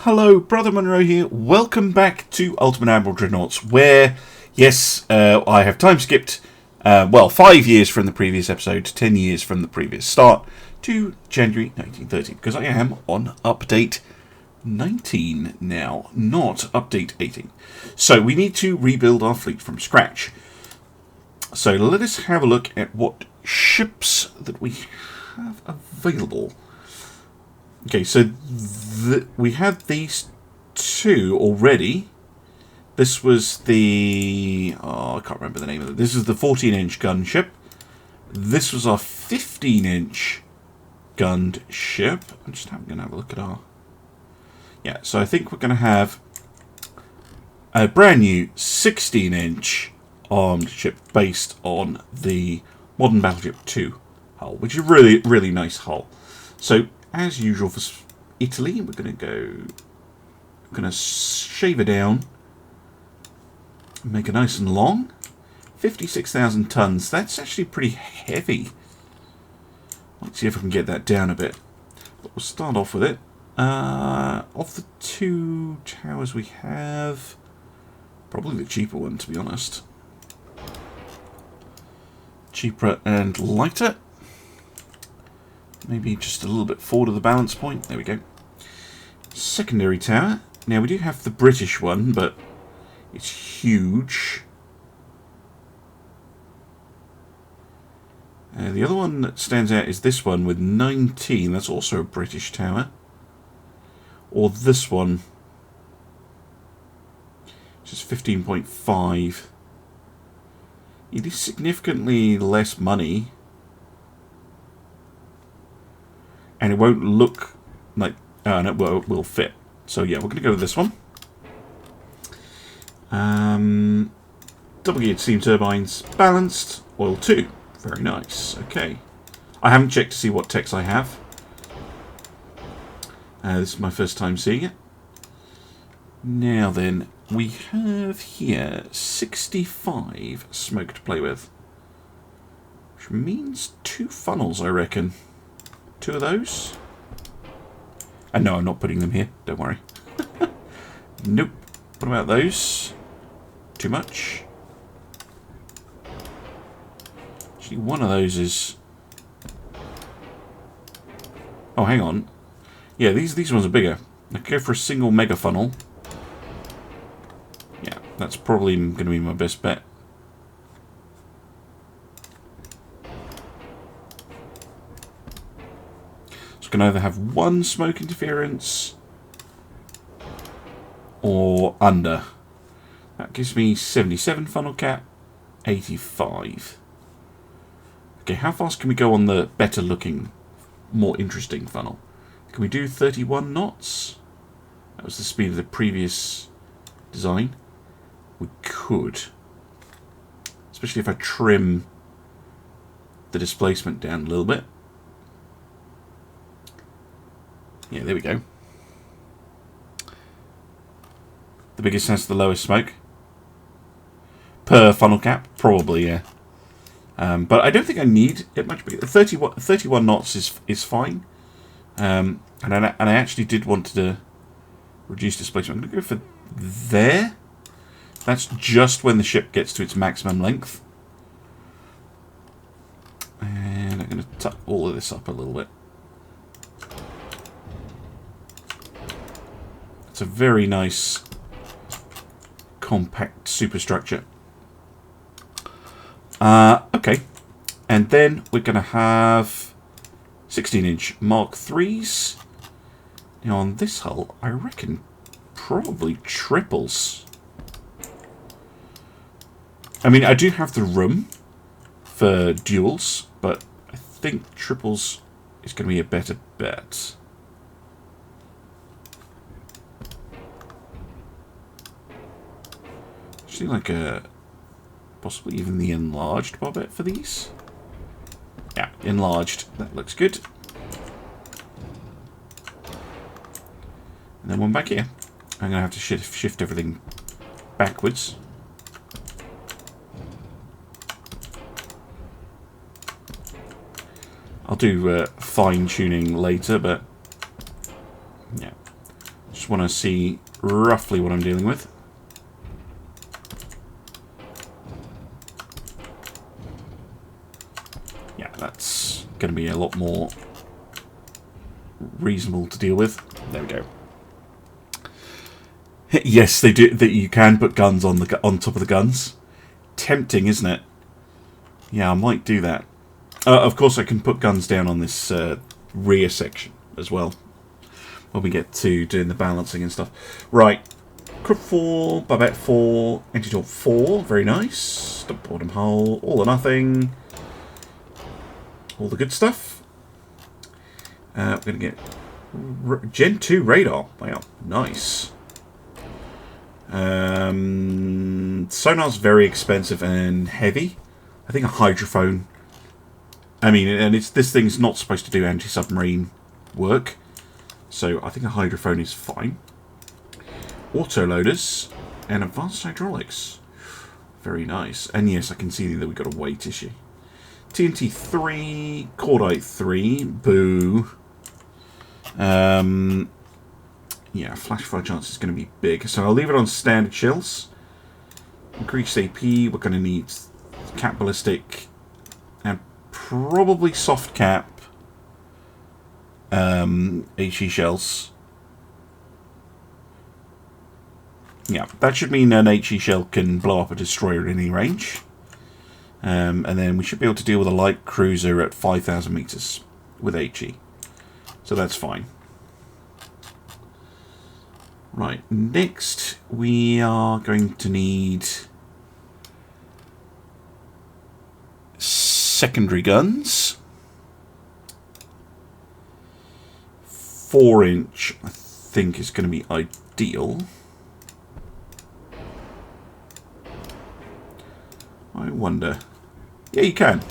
Hello, Brother Monroe here. Welcome back to Ultimate Admiral Dreadnoughts, where, yes, I have time skipped, 5 years from the previous episode, 10 years from the previous start, to January 1930, because I am on update 19 now, not update 18. So we need to rebuild our fleet from scratch. So let us have a look at what ships that we have available. Okay, so we had these two already. This was the... I can't remember the name of it. This is the 14-inch gunship. This was our 15-inch gunned ship. I'm just going to have a look at our... Yeah, so I think we're going to have a brand new 16-inch armed ship based on the Modern Battleship 2 hull, which is a really, really nice hull. So, as usual for Italy, we're going to shave it down, make it nice and long. 56,000 tons. That's actually pretty heavy. Let's see if I can get that down a bit. But we'll start off with it. Of the two towers we have, probably the cheaper one, to be honest. Cheaper and lighter. Maybe just a little bit forward of the balance point. There we go. Secondary tower. Now, we do have the British one, but it's huge. The other one that stands out is this one with 19. That's also a British tower. Or this one, which is 15.5. It is significantly less money. And it won't look like... no, it will fit. So yeah, we're going to go with this one. Double-geared steam turbines, balanced, oil 2. Very nice. Okay. I haven't checked to see what techs I have. This is my first time seeing it. Now then, we have here 65 smoke to play with. Which means 2 funnels, I reckon. 2 of those. And no, I'm not putting them here. Don't worry. Nope. What about those? Too much? Actually, one of those is... Oh, hang on. Yeah, these ones are bigger. I could go for a single mega funnel. Yeah, that's probably going to be my best bet. So I can either have 1 smoke interference or under. That gives me 77 funnel cap, 85. Okay, how fast can we go on the better looking, more interesting funnel? Can we do 31 knots? That was the speed of the previous design. We could. Especially if I trim the displacement down a little bit. Yeah, there we go. The biggest has the lowest smoke. Per funnel cap? Probably, yeah. But I don't think I need it much bigger. 31 knots is fine. And I actually did want to reduce displacement. I'm going to go for there. That's just when the ship gets to its maximum length. And I'm going to tuck all of this up a little bit. It's a very nice, compact superstructure. Okay. And then we're going to have 16-inch Mark IIIs. Now on this hull, I reckon probably triples. I mean, I do have the room for duals, but I think triples is going to be a better bet. Actually, like a possibly even the enlarged barbette for these. Yeah, enlarged. That looks good. And then one back here. I'm going to have to shift everything backwards. I'll do fine-tuning later, but yeah. Just want to see roughly what I'm dealing with. Yeah, that's going to be a lot more reasonable to deal with. There we go. Yes, they do. That you can put guns on top of the guns. Tempting, isn't it? Yeah, I might do that. Of course, I can put guns down on this rear section as well when we get to doing the balancing and stuff. Right, Crypt 4, Babette 4, Antidote 4. Very nice. The bottom hull, all or nothing. All the good stuff. We're going to get Gen 2 radar. Wow, nice. Sonar's very expensive and heavy. I think a hydrophone. I mean, and this thing's not supposed to do anti-submarine work, so I think a hydrophone is fine. Autoloaders and advanced hydraulics. Very nice. And yes, I can see that we've got a weight issue. TNT 3, Cordite 3, boo. Yeah, flash fire chance is going to be big, so I'll leave it on standard shells. Increased AP, we're going to need cap ballistic and probably soft cap HE shells. Yeah, that should mean an HE shell can blow up a destroyer at any range. And then we should be able to deal with a light cruiser at 5,000 meters with HE. So that's fine. Right, next we are going to need secondary guns. 4-inch, I think, is going to be ideal. I wonder. Yeah, you can.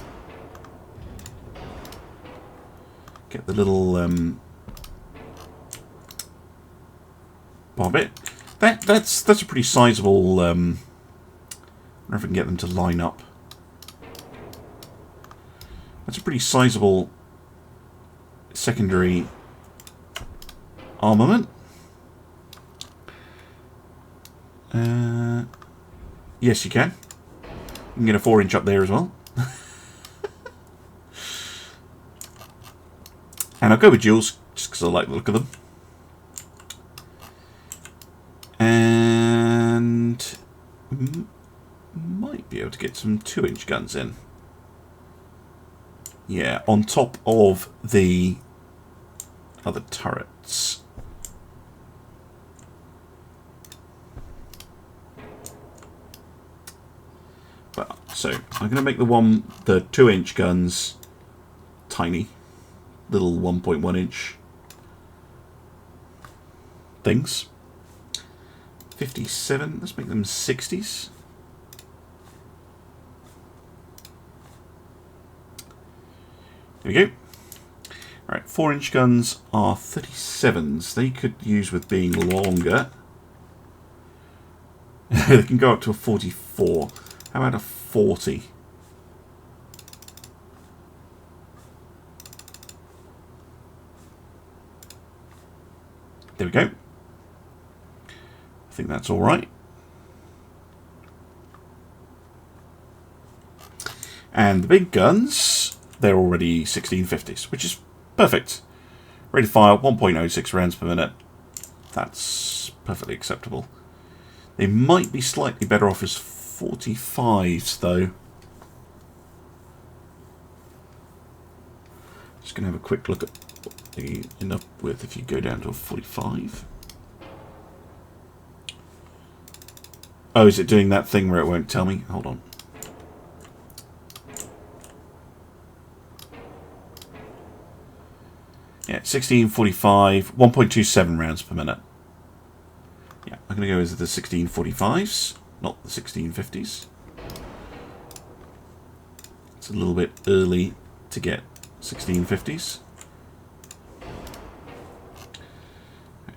Get the little bobbit. That's a pretty sizable. I wonder if I can get them to line up. That's a pretty sizable secondary armament. Yes, you can. You can get a 4-inch up there as well. And I'll go with duals just because I like the look of them. And might be able to get some 2-inch guns in. Yeah, on top of the other turrets. Well, so I'm going to make the 2-inch guns tiny, little 1.1-inch things. 57. Let's make them 60s. There we go. Alright, 4-inch guns are 37s. They could use with being longer. They can go up to a 44. How about a 40? There we go. I think that's all right. And the big guns, they're already 1650s, which is perfect. Ready to fire, 1.06 rounds per minute. That's perfectly acceptable. They might be slightly better off as 45s, though. Just going to have a quick look at what they end up with if you go down to a 45. Oh, is it doing that thing where it won't tell me? Hold on. Yeah, 1645, 1.27 rounds per minute. Yeah, I'm going to go with the 1645s, not the 1650s. It's a little bit early to get 1650s.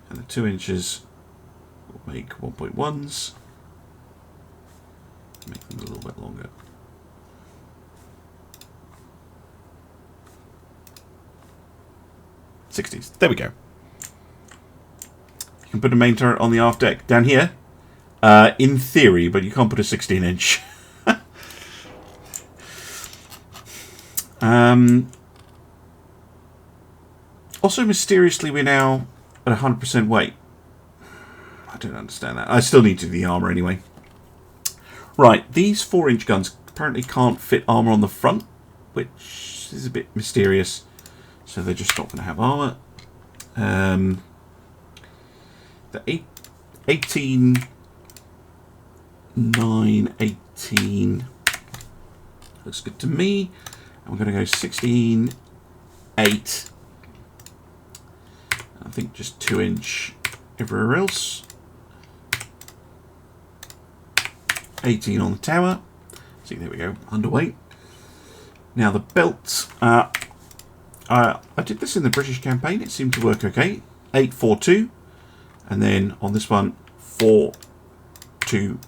And the 2 inches will make 1.1s. Make them a little bit longer. '60s. There we go. You can put a main turret on the aft deck. Down here, in theory, but you can't put a 16-inch. Also, mysteriously, we're now at 100% weight. I don't understand that. I still need to do the armour anyway. Right, these 4-inch guns apparently can't fit armour on the front, which is a bit mysterious. So they're just not going to have armour. The 18... 9, 18... looks good to me. And we're going to go 16, 8... I think just 2-inch everywhere else. 18 on the tower. See, there we go, underweight. Now the belt. I did this in the British campaign. It seemed to work okay. 8, 4, 2, and then on this one 4, 2,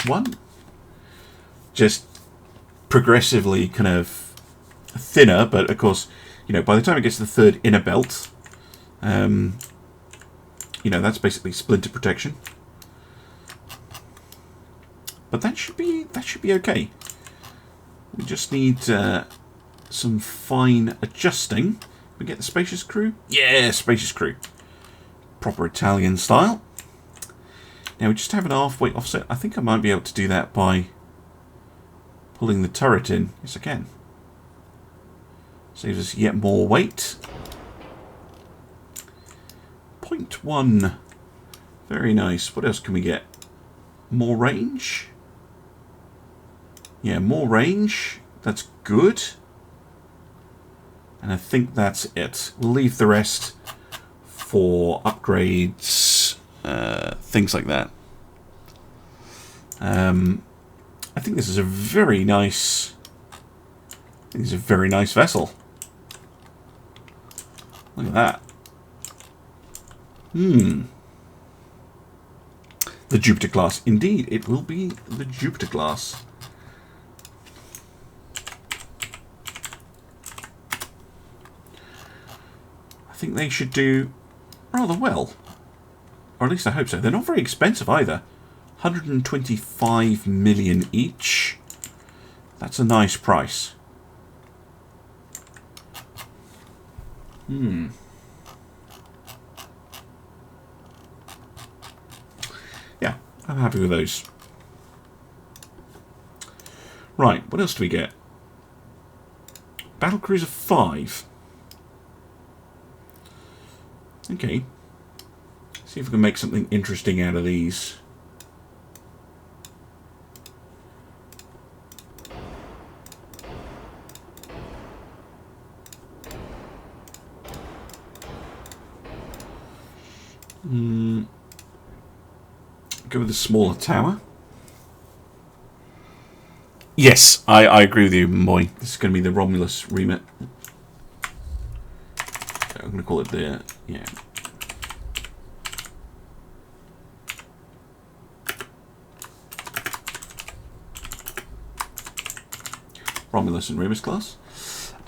1. Just progressively kind of thinner, but of course, you know, by the time it gets to the third inner belt. You know, that's basically splinter protection. But that should be okay. We just need some fine adjusting. We get the spacious crew? Yeah, spacious crew. Proper Italian style. Now we just have an half-weight offset. I think I might be able to do that by pulling the turret in. Yes, I can. Saves us yet more weight. 0.1. Very nice. What else can we get? More range? Yeah, more range. That's good. And I think that's it. We'll leave the rest for upgrades, things like that. I think this is a very nice... vessel. Look at that. The Jupiter class. Indeed, it will be the Jupiter class. I think they should do rather well. Or at least I hope so. They're not very expensive either. 125 million each. That's a nice price. Yeah, I'm happy with those. Right, what else do we get? Battlecruiser 5. Okay. See if we can make something interesting out of these. Go with the smaller tower. Yes, I agree with you, boy. This is going to be the Romulus remit. I'm going to call it the... yeah. Romulus and Remus class.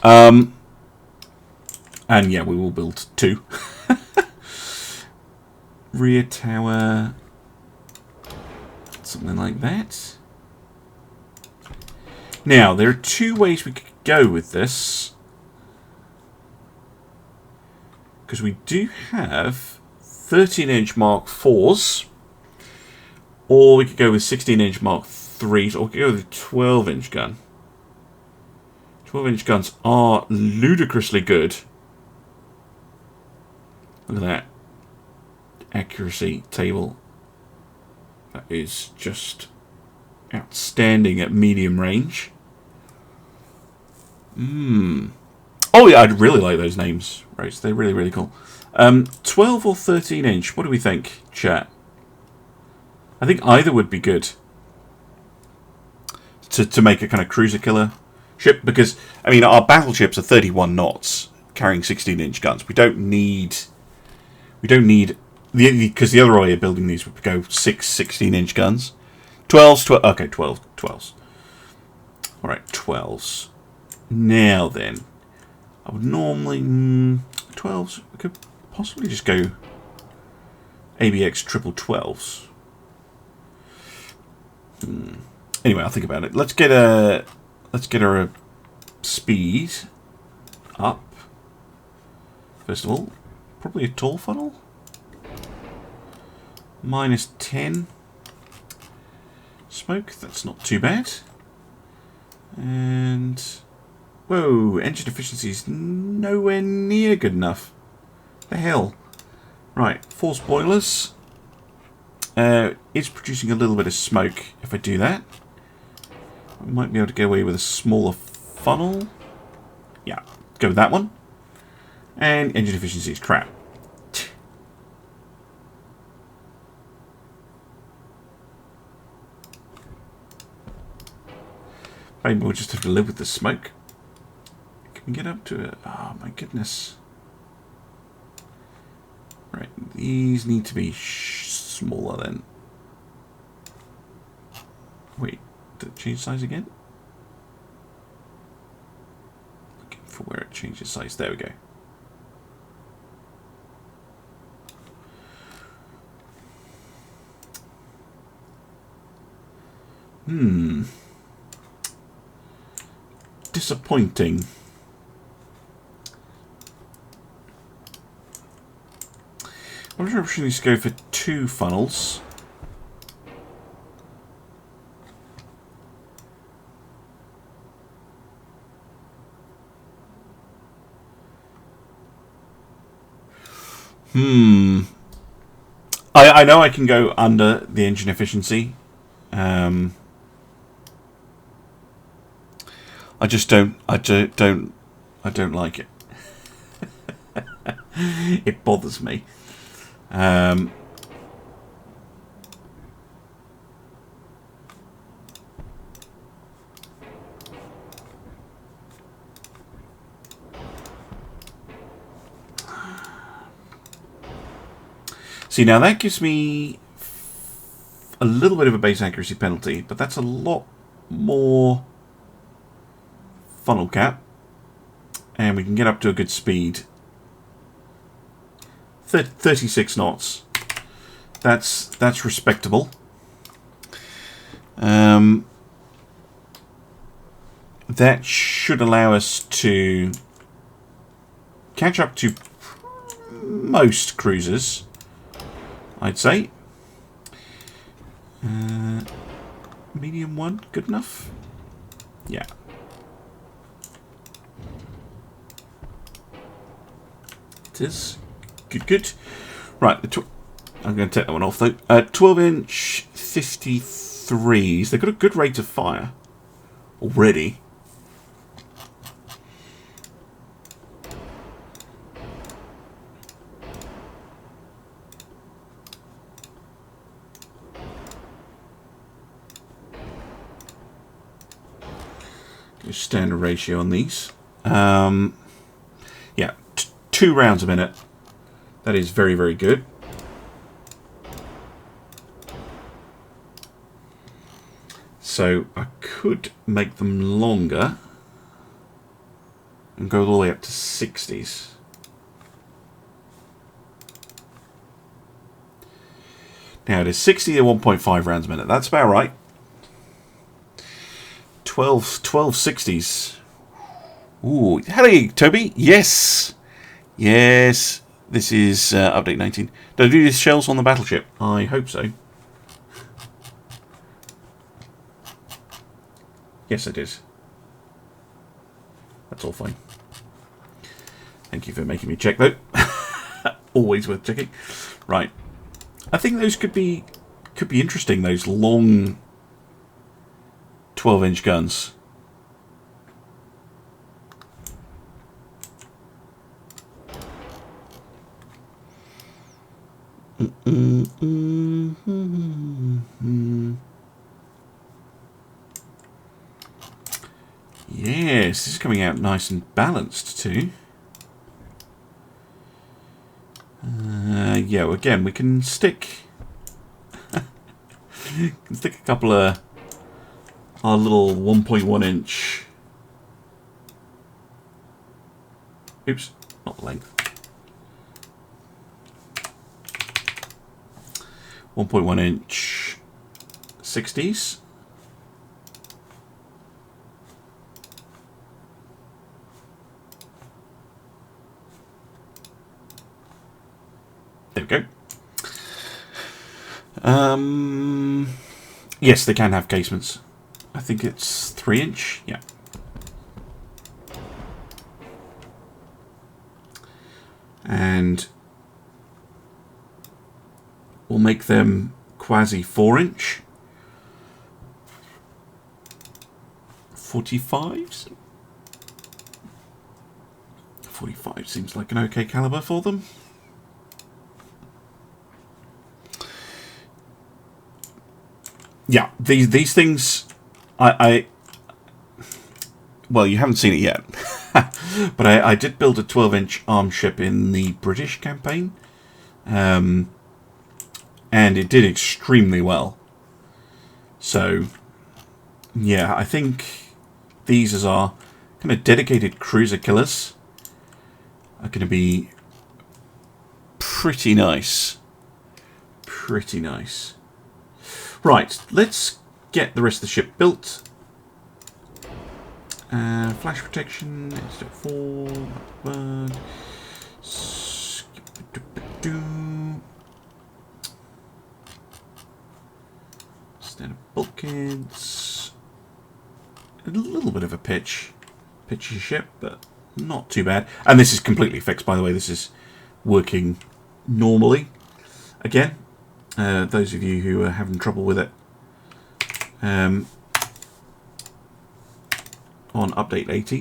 And yeah, we will build 2. Rear tower... something like that. Now, there are 2 ways we could go with this. Because we do have 13-inch Mark 4s. Or we could go with 16-inch Mark 3s. Or we could go with a 12-inch gun. 12-inch guns are ludicrously good. Look at that. Accuracy table. That is just outstanding at medium range. Oh yeah, I'd really like those names. Right, they're really, really cool. 12 or 13 inch, what do we think, chat? I think either would be good. To make a kind of cruiser killer ship, because, I mean, our battleships are 31 knots, carrying 16-inch guns. We don't need... because the other way of building these would go 6 16-inch guns. 12s, okay, 12s. Alright, 12s. Now then, I would normally... 12s, we could possibly just go ABX 1212s. Anyway, I'll think about it. Let's get our speed up. First of all, probably a tall funnel. -10. Smoke, that's not too bad. And whoa, engine efficiency is nowhere near good enough. The hell. Right, force boilers. It's producing a little bit of smoke if I do that. I might be able to get away with a smaller funnel. Yeah, go with that one. And engine efficiency is crap. Maybe we'll just have to live with the smoke. Can we get up to it? Oh my goodness. Right, these need to be smaller then. Wait, did it change size again? Looking for where it changes size. There we go. Disappointing. I wonder if we should go for 2 funnels. I know I can go under the engine efficiency. I just don't like it. It bothers me. See, now that gives me a little bit of a base accuracy penalty, but that's a lot more funnel cap, and we can get up to a good speed. 36 knots. That's respectable. That should allow us to catch up to most cruisers, I'd say. Medium 1, good enough? Yeah. It is. Good. Right, I'm going to take that one off though. 12-inch 53s. They've got a good rate of fire already. Standard ratio on these. Yeah, 2 rounds a minute. That is very, very good. So I could make them longer and go all the way up to 60s. Now it is 60 to 1.5 rounds a minute. That's about right. 12 60s. Ooh, hello, Toby. Yes. Yes. This is update 19. Did I do these shells on the battleship? I hope so. Yes, I did. That's all fine. Thank you for making me check, though. Always worth checking. Right. I think those could be interesting. Those long 12-inch guns. Yes, this is coming out nice and balanced too. Yeah, well, again, we can stick a couple of our little 1.1 inch. Oops, not length. 1.1 inch 60s. There we go. Yes, they can have casements. I think it's 3 inch. Yeah. And we'll make them quasi 4 inch. 45s. 45 seems like an okay caliber for them. Yeah, these things, well, you haven't seen it yet, but I did build a 12-inch armed ship in the British campaign, and it did extremely well. So, yeah, I think these as our kind of dedicated cruiser killers are going to be pretty nice. Pretty nice. Right, let's get the rest of the ship built. Flash protection, step 4, bird. Standard bulkheads. A little bit of a pitchy ship, but not too bad. And this is completely fixed, by the way. This is working normally. Again, those of you who are having trouble with it, on update 18.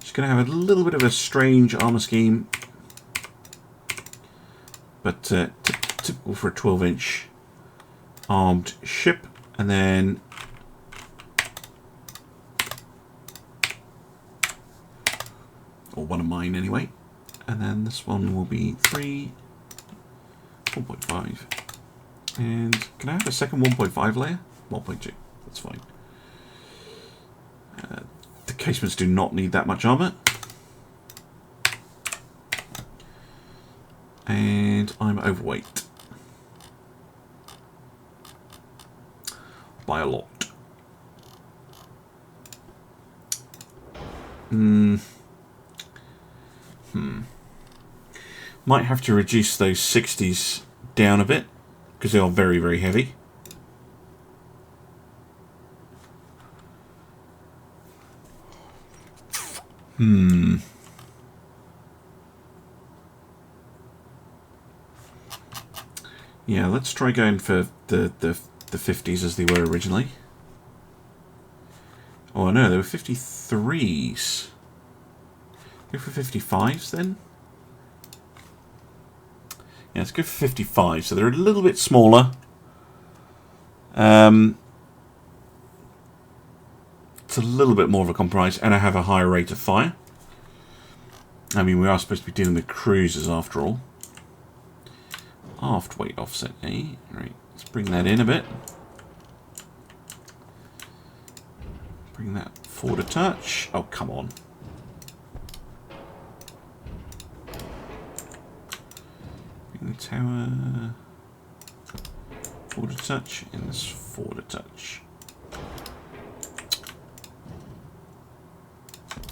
Just going to have a little bit of a strange armor scheme, but typical for a 12-inch armed ship. And then or one of mine anyway. And then this one will be 3, 1.5. And can I have a second 1.5 layer? 1.2, that's fine. The casements do not need that much armor. And I'm overweight. By a lot. Might have to reduce those 60s down a bit, because they are very, very heavy. Yeah, let's try going for the 50s as they were originally. Oh no, they were 53s. Go for 55s then? Yeah, let's go for 55. So they're a little bit smaller. It's a little bit more of a compromise, and I have a higher rate of fire. I mean, we are supposed to be dealing with cruisers after all. Aft weight offset A. Right, let's bring that in a bit. Bring that forward a touch. Oh, come on. Bring the tower forward a touch, and this forward a touch.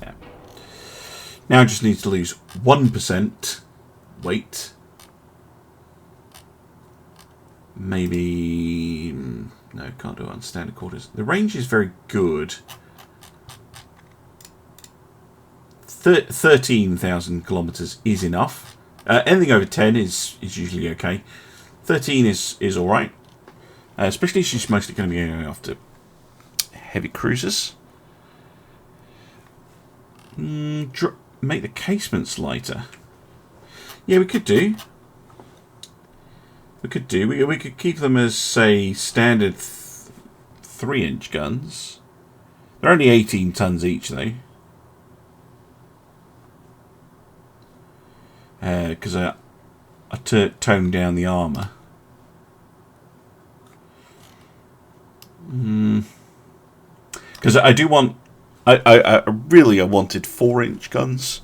Yeah. Now I just need to lose 1% weight. Maybe... no, can't do it on standard quarters. The range is very good. 13,000 kilometers is enough. Anything over 10 is usually okay. 13 is alright. Especially if she's mostly going to be going after heavy cruisers. Make the casements lighter. Yeah, we could do. We could keep them as, say, standard 3-inch guns. They're only 18 tons each, though. Because I toned down the armour. Because I do want... I wanted 4-inch guns.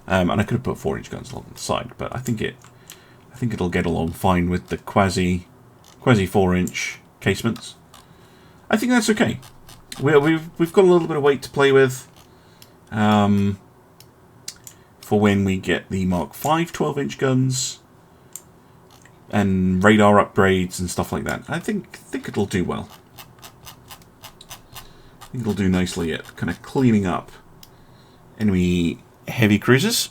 And I could have put 4-inch guns along the side, but I think it'll get along fine with the quasi 4-inch casements. I think that's okay. We've got a little bit of weight to play with for when we get the Mark V 12-inch guns and radar upgrades and stuff like that. I think it'll do well. I think it'll do nicely at kind of cleaning up enemy heavy cruisers.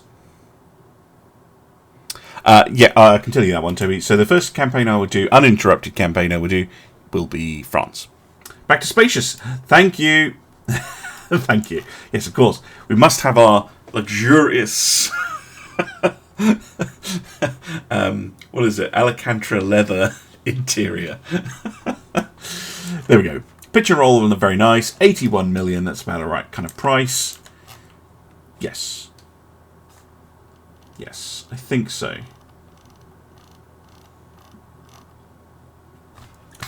Yeah, I can tell you that one, Toby. So the first campaign I would do, uninterrupted campaign I would do, will be France. Back to Spacious. Thank you. Thank you. Yes, of course. We must have our luxurious... what is it? Alcantara leather interior. There we go. Pitch and roll on the very nice. 81 million. That's about the right kind of price. Yes. Yes, I think so.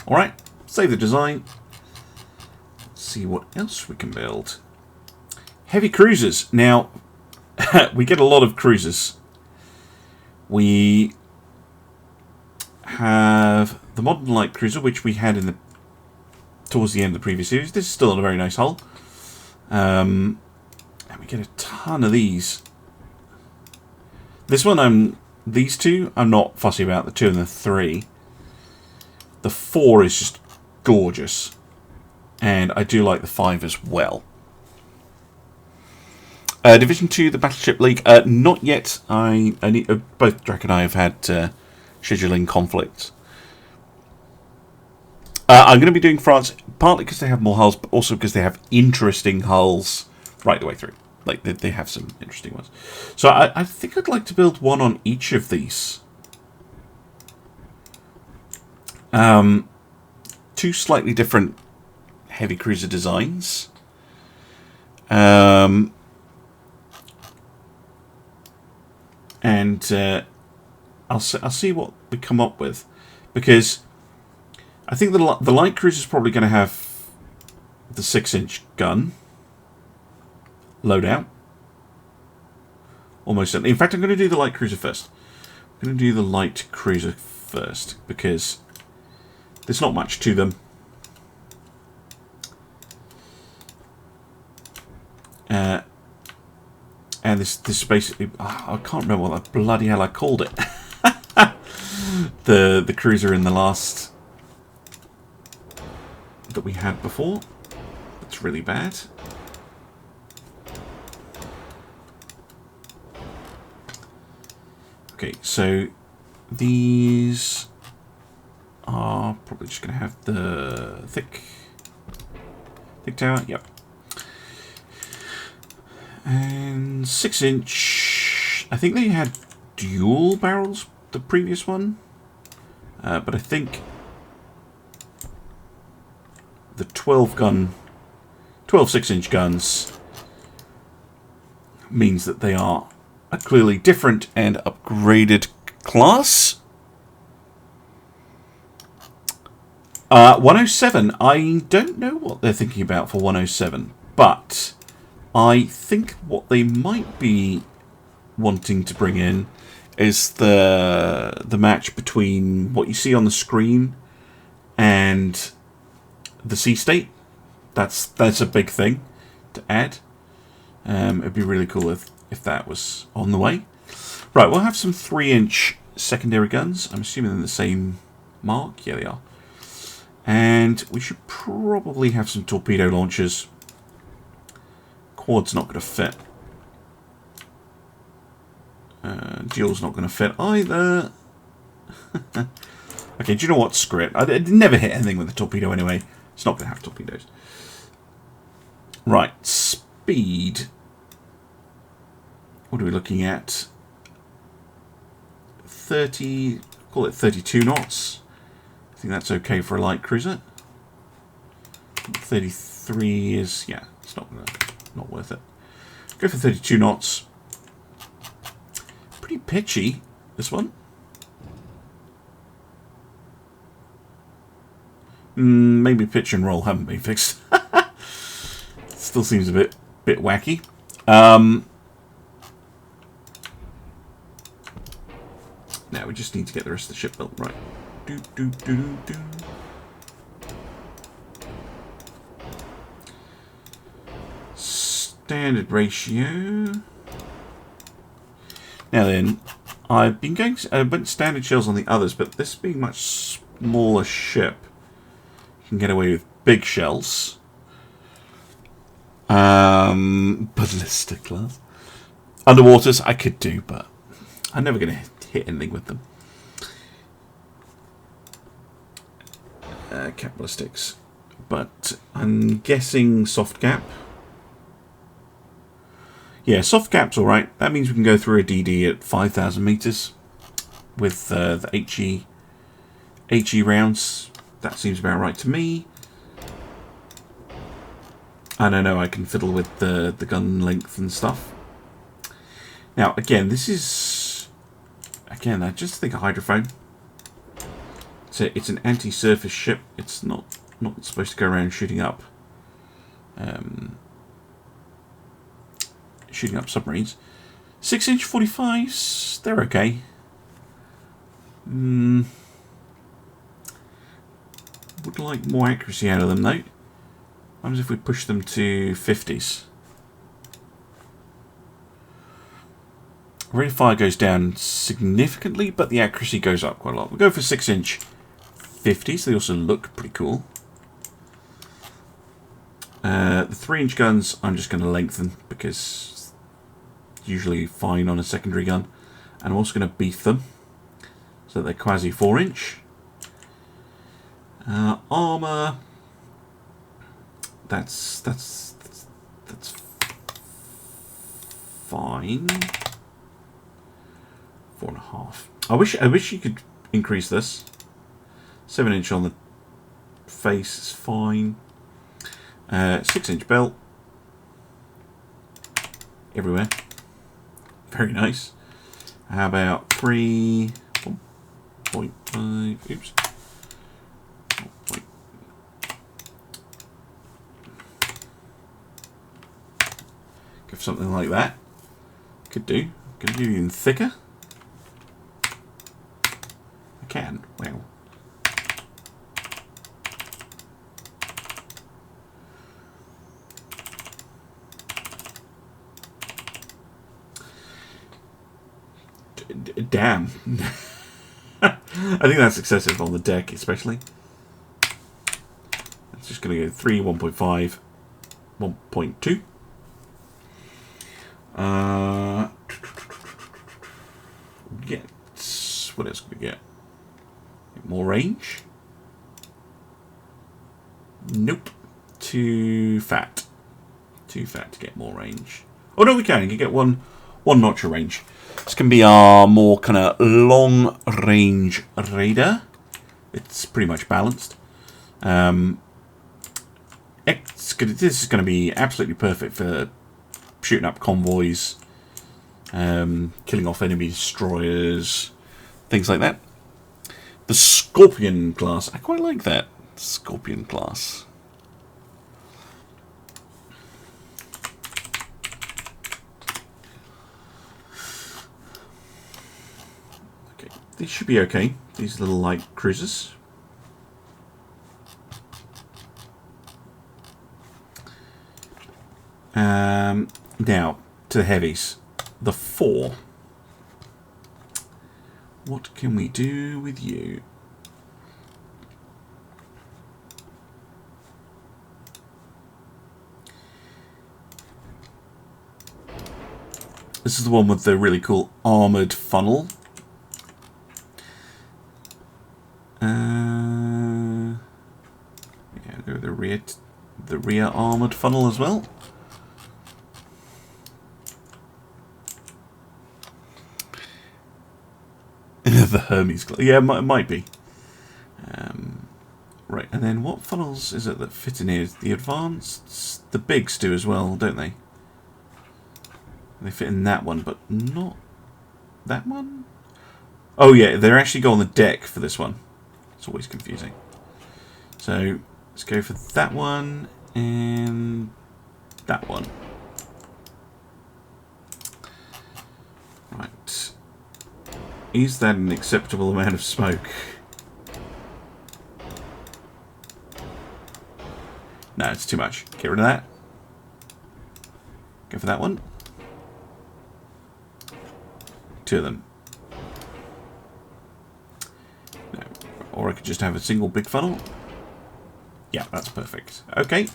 Alright, save the design. Let's see what else we can build. Heavy cruisers. Now, we get a lot of cruisers. We have the modern light cruiser, which we had towards the end of the previous series. This is still a very nice hull. And we get a ton of these. This one, these two, I'm not fussy about. The 2 and the 3. The 4 is just gorgeous. And I do like the 5 as well. Division 2, the Battleship League. Not yet. I need, both Drac and I have had scheduling conflicts. I'm going to be doing France, partly because they have more hulls, but also because they have interesting hulls right the way through. Like, they have some interesting ones. So I think I'd like to build one on each of these. 2 slightly different heavy cruiser designs. And I'll see what we come up with. Because I think the light cruiser is probably going to have the 6-inch gun. Loadout. Almost certainly. In fact, I'm going to do the light cruiser first. I'm going to do the light cruiser first because there's not much to them. And this basically, I can't remember what the bloody hell I called it. the cruiser in the last that we had before. It's really bad. Okay, so these are probably just going to have the thick tower. Yep. And 6-inch. I think they had dual barrels, the previous one. But I think the 12 6-inch guns means that they are a clearly different and upgraded class. 107. I don't know what they're thinking about for 107, but I think what they might be wanting to bring in is the match between what you see on the screen and the sea state. That's a big thing to add. It'd be really cool if that was on the way. Right, we'll have some 3-inch secondary guns. I'm assuming they're the same mark. Yeah, they are. And we should probably have some torpedo launchers. Quad's not going to fit. Dual's not going to fit either. Okay, do you know what? Screw it. I'd never hit anything with a torpedo anyway. It's not going to have torpedoes. Right, speed. What are we looking at? 30, call it 32 knots. I think that's okay for a light cruiser. 33 is, yeah, it's not worth it. Go for 32 knots. Pretty pitchy, this one. Maybe pitch and roll haven't been fixed. Still seems a bit wacky. Now we just need to get the rest of the ship built. Right. Do, do, do, do, do. Standard ratio. Now then, I've been going. I went standard shells on the others, but this being much smaller ship, you can get away with big shells. Ballistic class. Underwaters I could do, but I'm never going to hit anything with them. Cap ballistics, but I'm guessing soft cap. Yeah, soft cap's alright. That means we can go through a DD at 5,000 meters with the HE rounds. That seems about right to me. I don't know, I can fiddle with the gun length and stuff. Now, again, this is... Again, I just think a hydrophone. It's an anti-surface ship. It's not supposed to go around shooting up... shooting up submarines. 6-inch 45s, they're okay. Would like more accuracy out of them, though. What happens if we push them to 50s? Rate of fire goes down significantly, but the accuracy goes up quite a lot. We'll go for 6-inch 50s. They also look pretty cool. The 3-inch guns, I'm just going to lengthen because it's usually fine on a secondary gun. And I'm also going to beef them so that they're quasi 4-inch. Armor. That's fine. 4.5. I wish you could increase this. 7-inch on the face is fine. 6-inch belt. Everywhere. Very nice. How about 1.5? Oops. Go for something like that. Could do. Could do even thicker. I can. Wow. Damn. I think that's excessive on the deck, especially. It's just going to go 3, 1.5, 1.2. What else can we get? More range? Nope. Too fat. Too fat to get more range. Oh no, we can. You can get one notch of range. This can be our more kind of long range raider. It's pretty much balanced. This is going to be absolutely perfect for shooting up convoys, killing off enemy destroyers, things like that. The Scorpion class, I quite like that. Scorpion class. Okay, these should be okay. These little light cruisers. Now, to the heavies. The 4. What can we do with you? This is the one with the really cool armoured funnel. Yeah, go with the rear armoured funnel as well. The Hermes class. Yeah, it might be. Right, and then what funnels is it that fit in here? The advanced? The bigs do as well, don't they? They fit in that one, but not that one? Oh yeah, they actually go on the deck for this one. It's always confusing. So, let's go for that one and that one. Right. Is that an acceptable amount of smoke? No, it's too much. Get rid of that. Go for that one. 2 of them. No. Or I could just have a single big funnel. Yeah, that's perfect. Okay.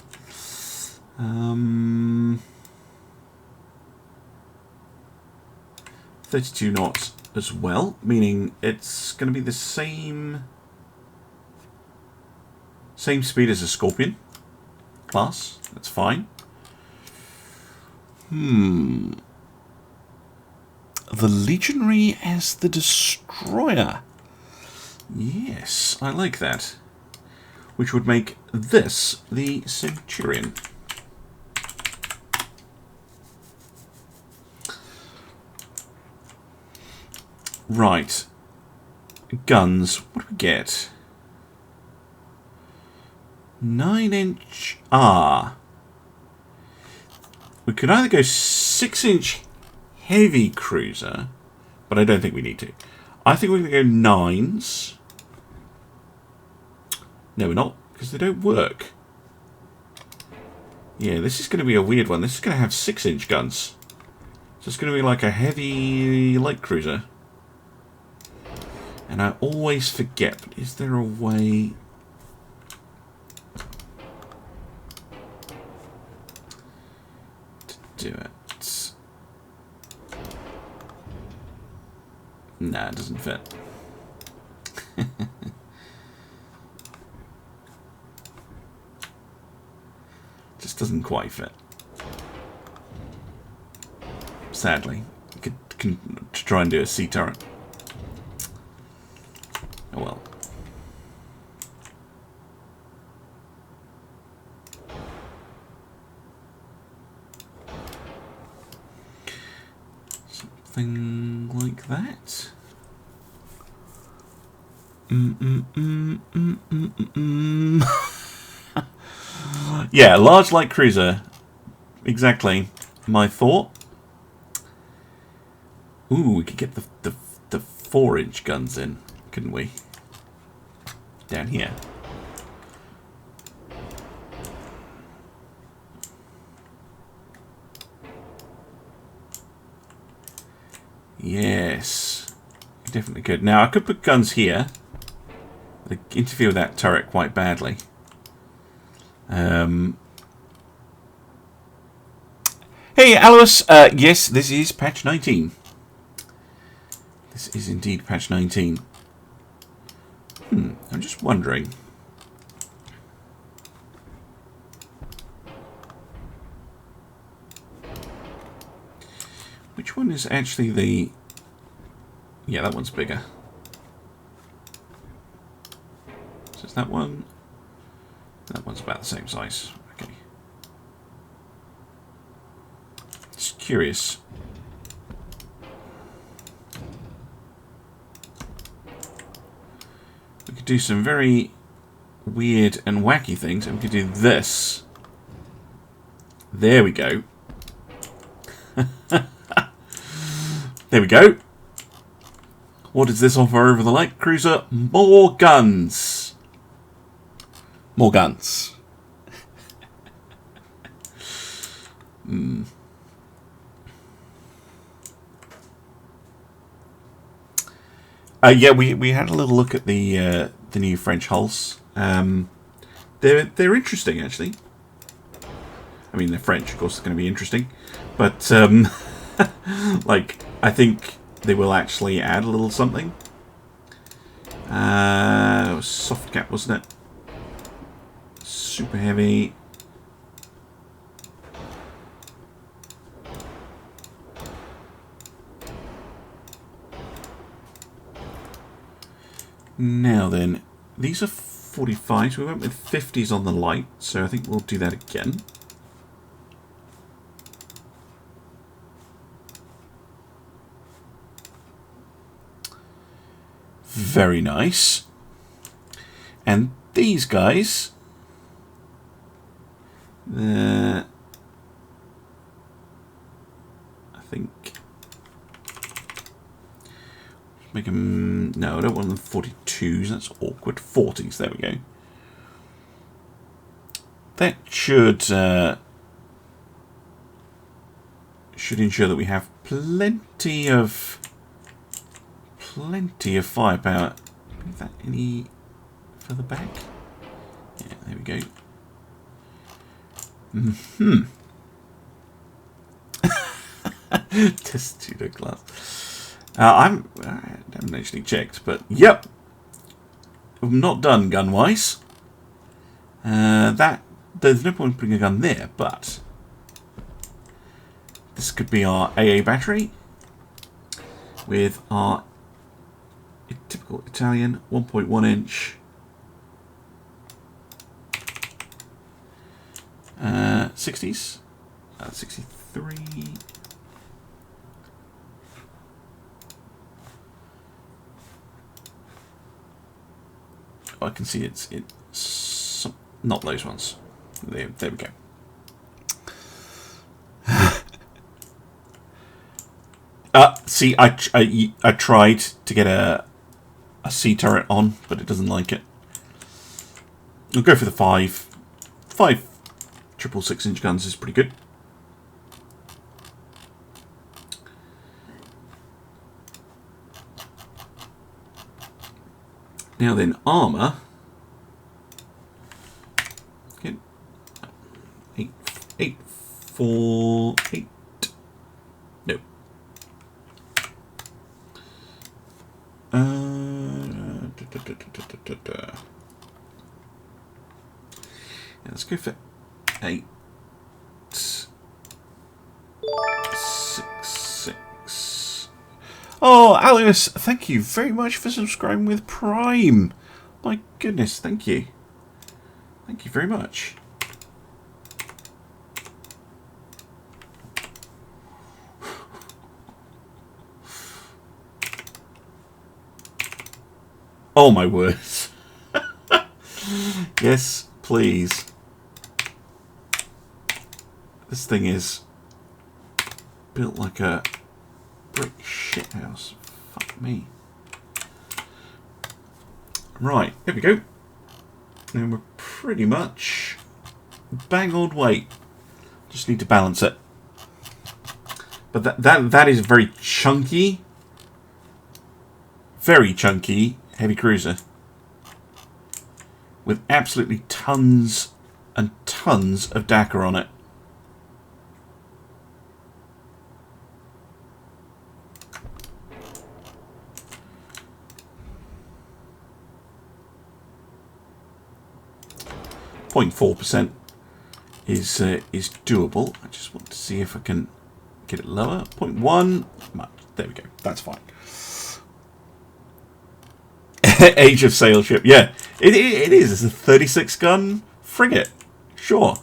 32 knots as well, meaning it's going to be the same speed as a Scorpion class. That's fine. The Legionary as the Destroyer. Yes, I like that. Which would make this the Centurion. Right. Guns. What do we get? 9-inch. We could either go 6-inch heavy cruiser, but I don't think we need to. I think we're going to go 9s. No, we're not, because they don't work. Yeah, this is going to be a weird one. This is going to have 6-inch guns. So it's going to be like a heavy light cruiser. And I always forget, but is there a way... to do it? Nah, it doesn't fit. Just doesn't quite fit. Sadly. You could try and do a sea turret. Oh well. Something like that. Yeah, large light cruiser. Exactly my thought. Ooh, we could get the 4-inch guns in, couldn't we? Down here. Yes. Definitely could. Now, I could put guns here. They interfere with that turret quite badly. Hey, Alois. Yes, this is patch 19. This is indeed patch 19. I'm just wondering. Which one is actually the... Yeah, that one's bigger. So is that one? That one's about the same size. Okay. Just curious. We could do some very weird and wacky things, and we could do this. There we go. There we go. What does this offer over the light cruiser? More guns. More guns. Yeah, we had a little look at the new French hulls. They're interesting, actually. I mean, they're French, of course. It's going to be interesting, but like, I think they will actually add a little something. It was soft cap, wasn't it? Super heavy. Now then, these are 45s. We went with 50s on the light, so I think we'll do that again. Very nice. And these guys, I think Make them... No, I don't want them 42s. That's awkward. 40s. There we go. That should ensure that we have plenty of firepower. Is that any further back? Yeah, there we go. Testudo glass. I haven't actually checked, but yep, I'm not done gun-wise. There's no point in putting a gun there, but this could be our AA battery with our typical Italian 1.1 inch 60s, 63. I can see it's not those ones. There we go. See, I tried to get a C turret on, but it doesn't like it. I'll go for the 5 6.6-inch guns is pretty good. Now then, armour. 8, 4, 8. No. Yeah, let's go for 8, 6, 6. Oh, Alice, thank you very much for subscribing with Prime. My goodness, thank you. Thank you very much. Oh my words. Yes, please. This thing is built like a brick shithouse. Fuck me. Right, here we go. And we're pretty much bang on weight. Just need to balance it. But that is very chunky heavy cruiser with absolutely tons and tons of DACA on it. .4% is doable. I just want to see if I can get it lower. 0.1. There we go. That's fine. Age of Sail Ship. Yeah, it is. It's a 36 gun frigate. Sure.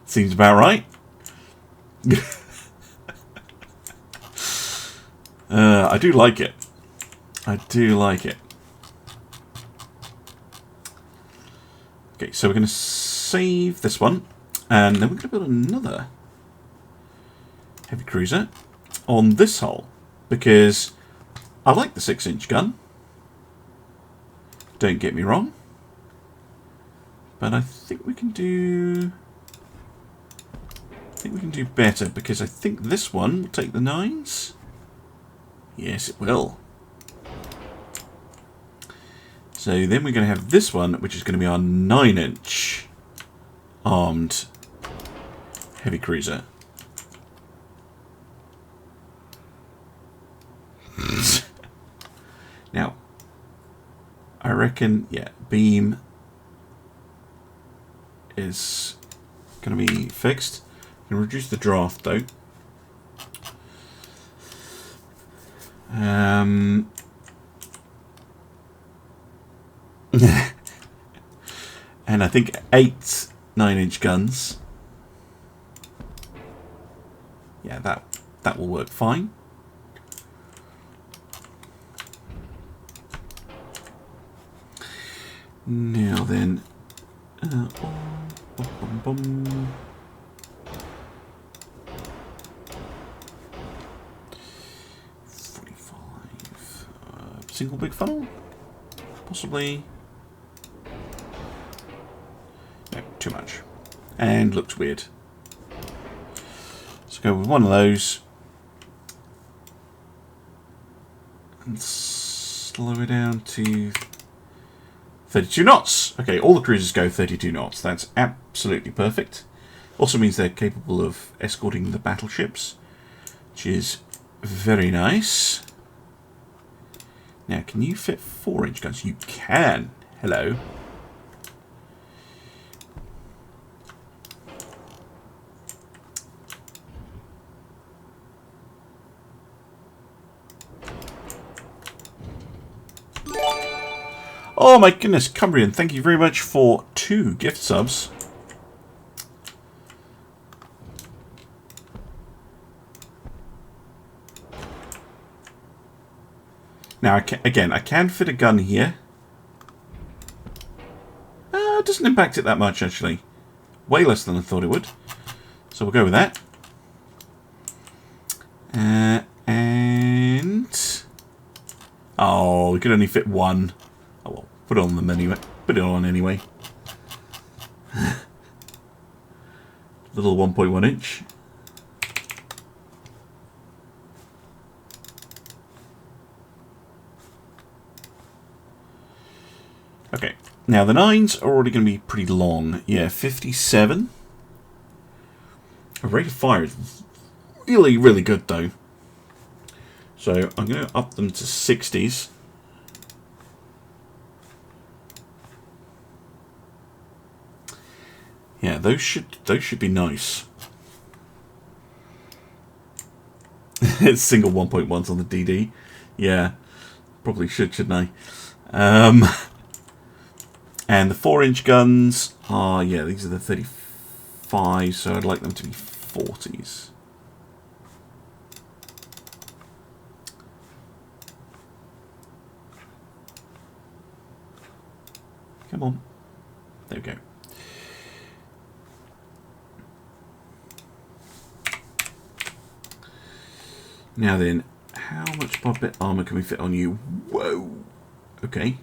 Seems about right. I do like it. I do like it. Okay, so we're going to save this one. And then we're going to build another heavy cruiser on this hull. Because I like the 6-inch gun. Don't get me wrong. But I think we can do... better, because I think this one will take the 9s. Yes, it will. So then we're going to have this one, which is going to be our 9-inch armed heavy cruiser. Now, I reckon, yeah, beam is going to be fixed. I'm going to reduce the draft, though. And I think 8 9-inch guns. Yeah, that will work fine. Now then, 45. single big funnel? Possibly. No, too much. And looks weird. Let's go with one of those. And slow it down to 32 knots. Okay, all the cruisers go 32 knots. That's absolutely perfect. Also means they're capable of escorting the battleships, which is very nice. Now, can you fit 4-inch guns? You can. Hello. Oh my goodness, Cumbrian, thank you very much for 2 gift subs. Now, I can fit a gun here. It doesn't impact it that much, actually. Way less than I thought it would. So we'll go with that. And... oh, we could only fit 1. Oh, well, put it on them anyway. Put it on anyway. Little 1.1 inch. Okay, now the 9s are already going to be pretty long. Yeah, 57. A rate of fire is really, really good though. So I'm going to up them to 60s. Yeah, those should be nice. It's single 1.1s on the DD. Yeah, probably shouldn't I? And the 4-inch guns are, yeah, these are the 35, so I'd like them to be 40s. Come on. There we go. Now then, how much barbed armor can we fit on you? Whoa! Okay.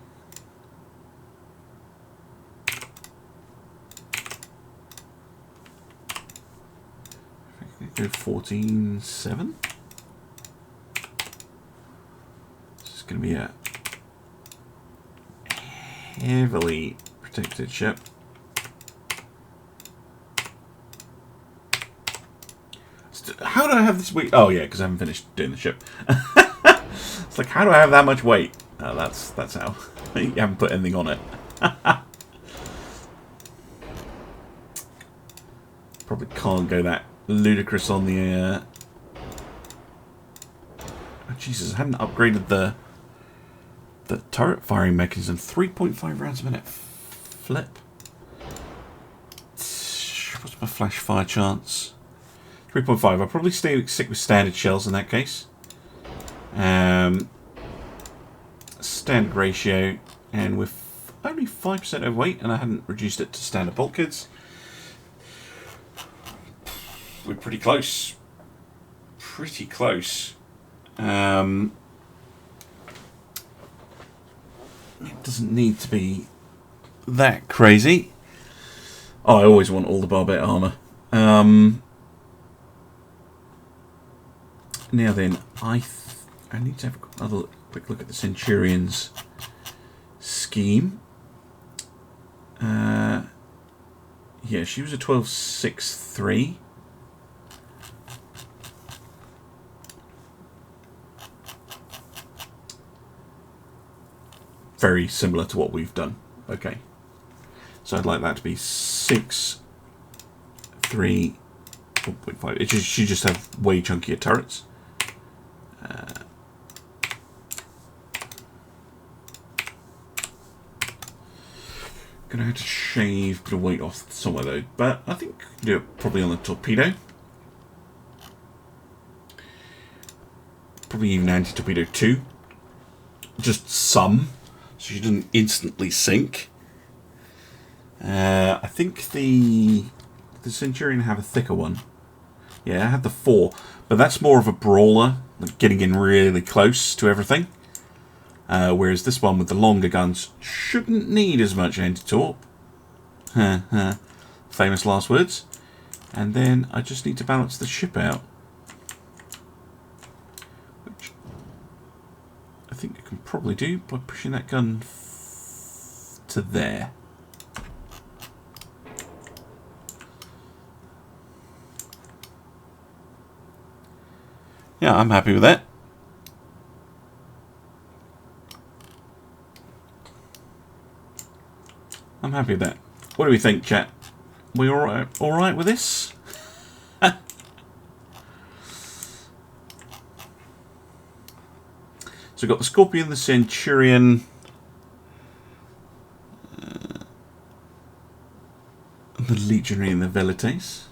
Go 14.7. This is going to be a heavily protected ship. How do I have this weight? Oh yeah, because I haven't finished doing the ship. It's like, how do I have that much weight? Oh, that's how. You haven't put anything on it. Probably can't go that ludicrous on the oh Jesus, I hadn't upgraded the turret firing mechanism. 3.5 rounds a minute. Flip. What's my flash fire chance? 3.5. I'll probably stick with standard shells in that case. Standard ratio, and with only 5% overweight, and I hadn't reduced it to standard bulkheads. We're pretty close. Pretty close. It doesn't need to be that crazy. Oh, I always want all the barbed armor. Now then, I need to have another quick look at the Centurion's scheme. Yeah, she was a 12.63. Very similar to what we've done. Okay. So I'd like that to be 6, 3, 1.5. It should just have way chunkier turrets. Gonna have to shave a bit of weight off somewhere though, but I think we can do it probably on the torpedo. Probably even anti-torpedo 2. Just some, so she doesn't instantly sink. I think the Centurion have a thicker one. Yeah, I have the 4, but that's more of a brawler, like getting in really close to everything. Whereas this one with the longer guns shouldn't need as much anti-torp. Famous last words. And then I just need to balance the ship out. Which I think I can probably do by pushing that gun to there. Yeah, I'm happy with that. I'm happy with that. What do we think, chat? We all right with this? So we've got the Scorpion, the Centurion, the Legionary, and the Velites.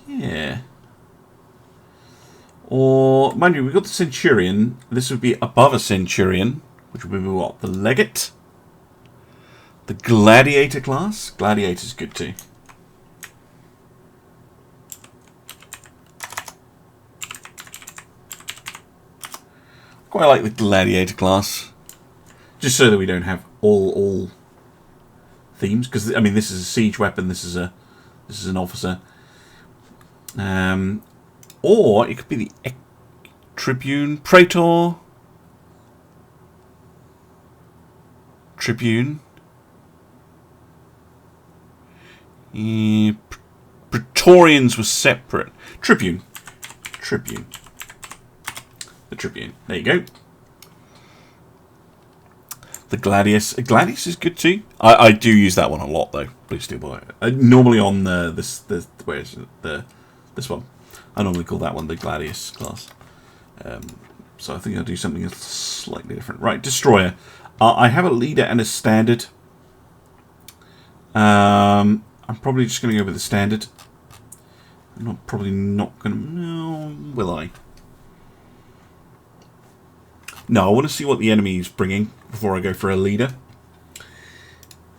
Yeah. Or, mind you, we've got the Centurion. This would be above a Centurion, which would be what? The Legate? The Gladiator class? Gladiator's good too. Quite like the Gladiator class. Just so that we don't have all themes. Because, I mean, this is a siege weapon, this is an officer. Or it could be the Tribune, Praetor, Tribune, Praetorians were separate. Tribune, the Tribune. There you go. The Gladius. Gladius is good too. I do use that one a lot though. Blue Steel Boy. Normally on this one. I normally call that one the Gladius class. So I think I'll do something slightly different. Right, Destroyer. I have a leader and a standard. I'm probably just going to go with the standard. I'm probably not going to... No, will I? No, I want to see what the enemy is bringing before I go for a leader.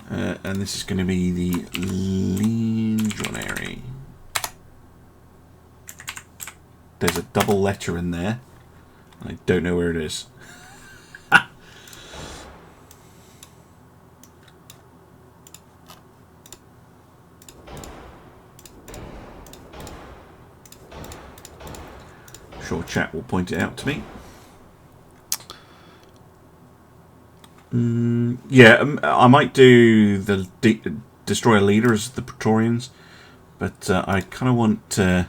And this is going to be the Legionary. There's a double letter in there. I don't know where it is. Sure, chat will point it out to me. Yeah, I might do the Destroyer Leader as the Praetorians, but I kind of want to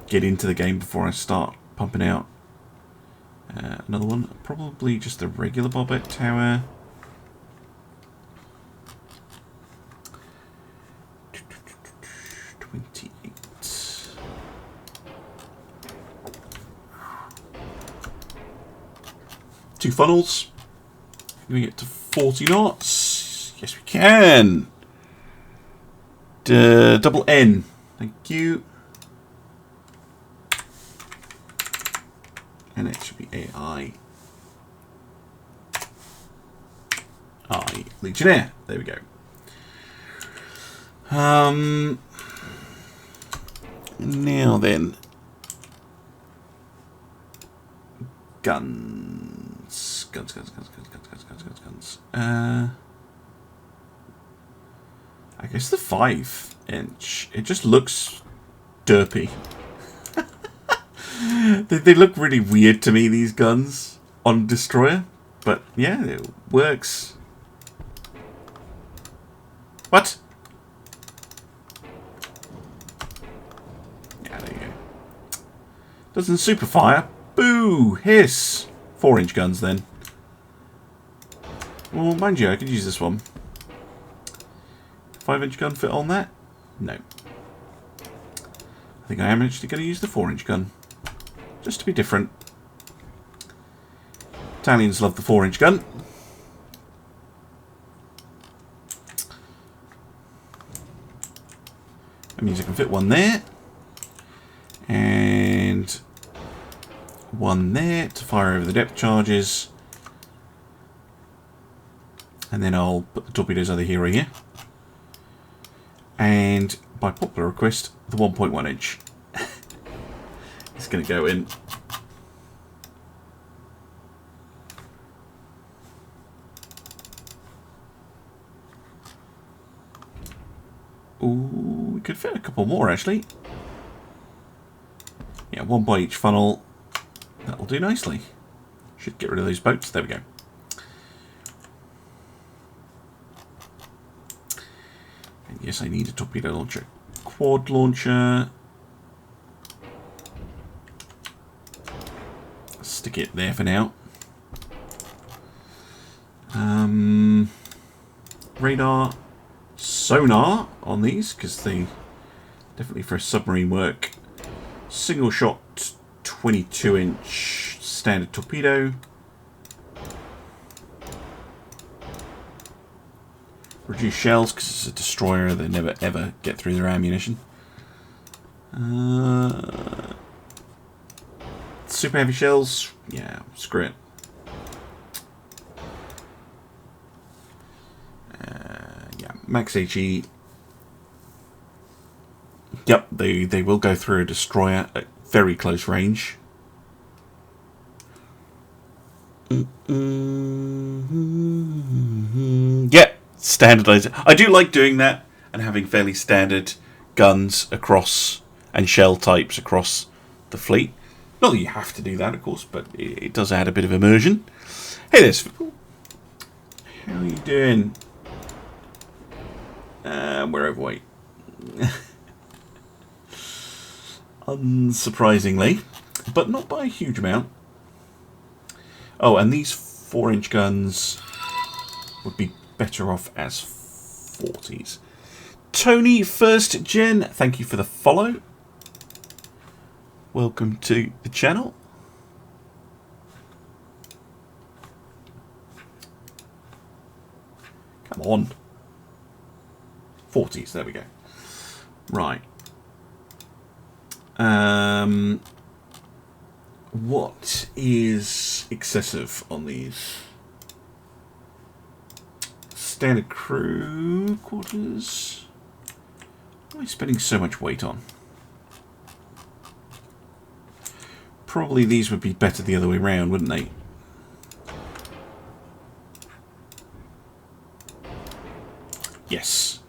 get into the game before I start pumping out another one. Probably just the regular Barbette Tower. Two funnels. Can we get to 40 knots? Yes, we can. Double N. Thank you. And it should be AI. Legionnaire. There we go. Now then. Guns. I guess the 5-inch. It just looks derpy. They look really weird to me, these guns on Destroyer. But yeah, it works. What? Yeah, there you go. Doesn't super fire. Boo! Hiss! 4-inch guns then. Well, mind you, I could use this one. 5-inch gun fit on that? No. I think I am actually going to use the 4-inch gun. Just to be different. Italians love the 4-inch gun. That means I can fit one there. And one there to fire over the depth charges. And then I'll put the torpedoes over here. And by popular request, the 1.1 inch. It's going to go in. Ooh, we could fit a couple more, actually. Yeah, one by each funnel. That'll do nicely. Should get rid of those boats. There we go. And yes, I need a torpedo launcher. Quad launcher. Stick it there for now. Radar, sonar on these, because they definitely for submarine work. Single shot 22-inch standard torpedo. Reduce shells because it's a destroyer. They never ever get through their ammunition. Super heavy shells. Yeah, screw it. Yeah, max HE. Yep, they will go through a destroyer at very close range. Yeah, standardized. I do like doing that and having fairly standard guns across and shell types across the fleet. Not that you have to do that, of course, but it does add a bit of immersion. Hey there, Sibilings. How are you doing? We're overweight. Unsurprisingly, but not by a huge amount. Oh, and these 4-inch guns would be better off as 40s. Tony First Gen, thank you for the follow. Welcome to the channel. Come on. 40s, there we go. Right. What is excessive on these? Standard crew quarters. What am I spending so much weight on? Probably these would be better the other way around, wouldn't they? Yes.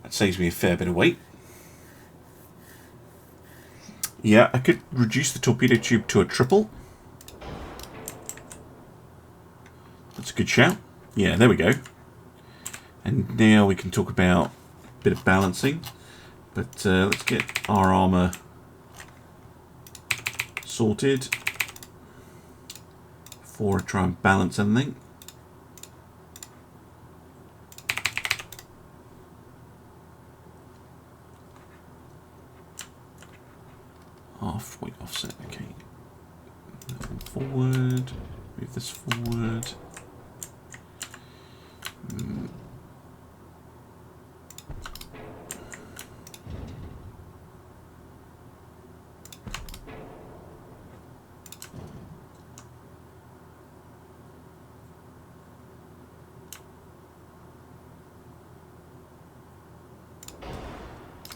That saves me a fair bit of weight. Yeah, I could reduce the torpedo tube to a triple. That's a good shout. Yeah, there we go. And now we can talk about a bit of balancing. But let's get our armour sorted before I try and balance anything. Weight offset, okay. Forward, move this forward.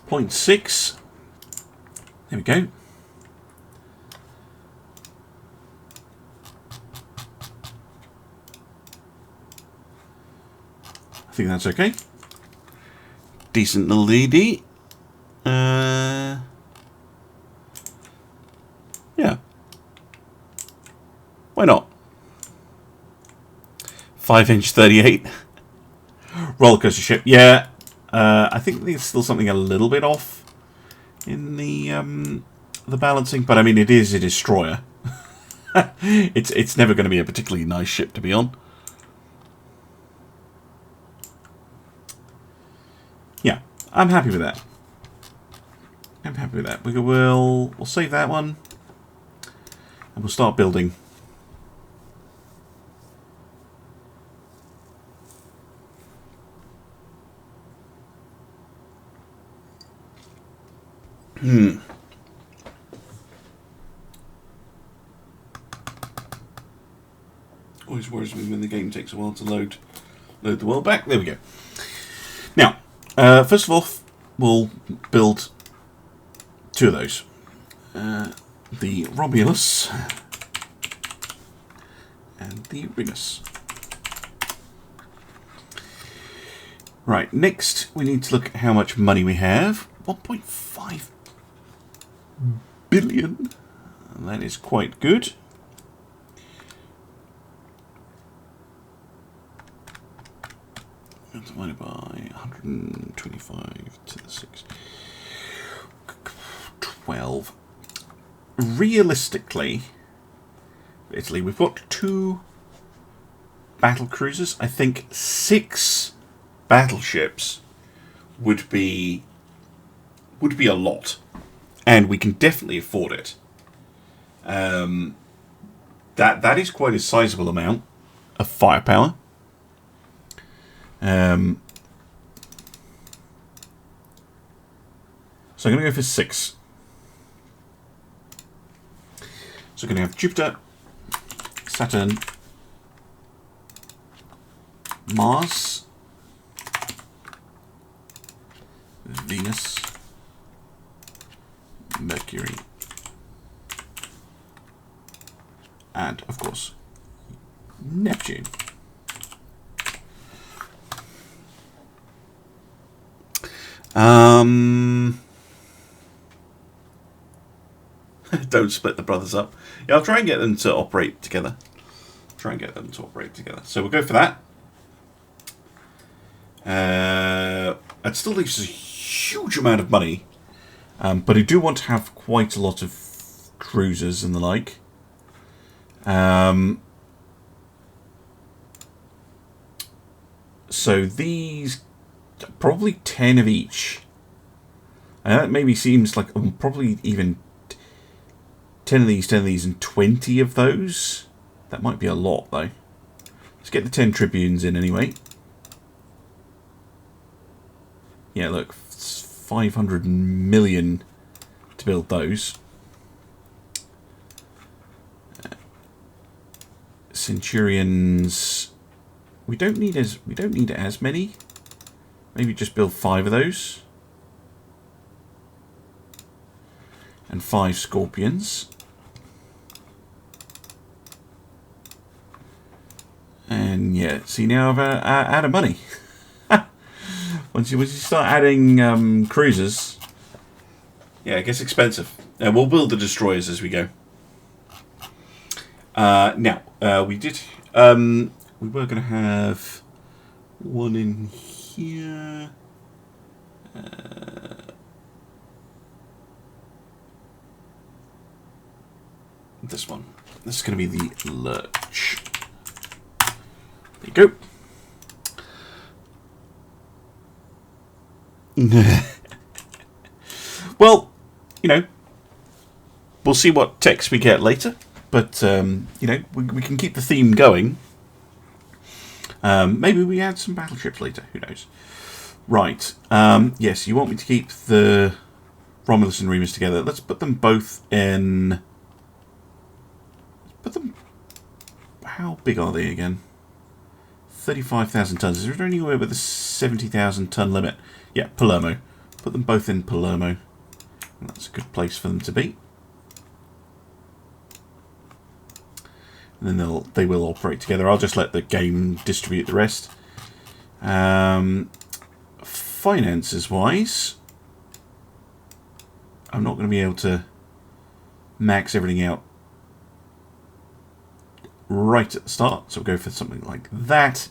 0.6. There we go. I think that's okay. Decent little ED. Yeah. Why not? 5-inch 38. Rollercoaster ship. Yeah. I think there's still something a little bit off in the balancing, but I mean it is a destroyer. It's never going to be a particularly nice ship to be on. Yeah, I'm happy with that. I'm happy with that. We'll save that one, and we'll start building. Always worries me when the game takes a while to load the world back. There we go. Now, first of all, we'll build two of those. The Romulus and the Remus. Right, next we need to look at how much money we have. 1.5 billion. That is quite good. Divided by 125 to the 6. 12. Realistically, Italy, we've got 2 battle cruisers. I think 6 battleships would be a lot, and we can definitely afford it. That is quite a sizable amount of firepower. So I'm going to go for 6. So we're going to have Jupiter, Saturn, Mars, Venus, Mercury, and, of course, Neptune. Don't split the brothers up. Yeah, I'll try and get them to operate together. So we'll go for that. It still leaves us a huge amount of money, but I do want to have quite a lot of cruisers and the like. So these, probably 10 of each. And that maybe seems like probably even 10 of these, and 20 of those. That might be a lot, though. Let's get the 10 tribunes in anyway. Yeah, look, 500 million to build those. Centurions. We don't need as many. Maybe just build 5 of those. And 5 scorpions. And yeah, see, now I've out of money. once you start adding cruisers, yeah, it gets expensive. And we'll build the destroyers as we go. Now, we were going to have one in here. This one. This is going to be the Lurch. There you go. Well, we'll see what text we get later. But, we can keep the theme going. Maybe we add some battleships later. Who knows? Right. Yes, you want me to keep the Romulus and Remus together. Let's put them both in... How big are they again? 35,000 tons. Is there anywhere with a 70,000 ton limit? Yeah, Palermo. Put them both in Palermo. And that's a good place for them to be. And then they will operate together. I'll just let the game distribute the rest. Finances wise, I'm not going to be able to max everything out right at the start, so we'll go for something like that.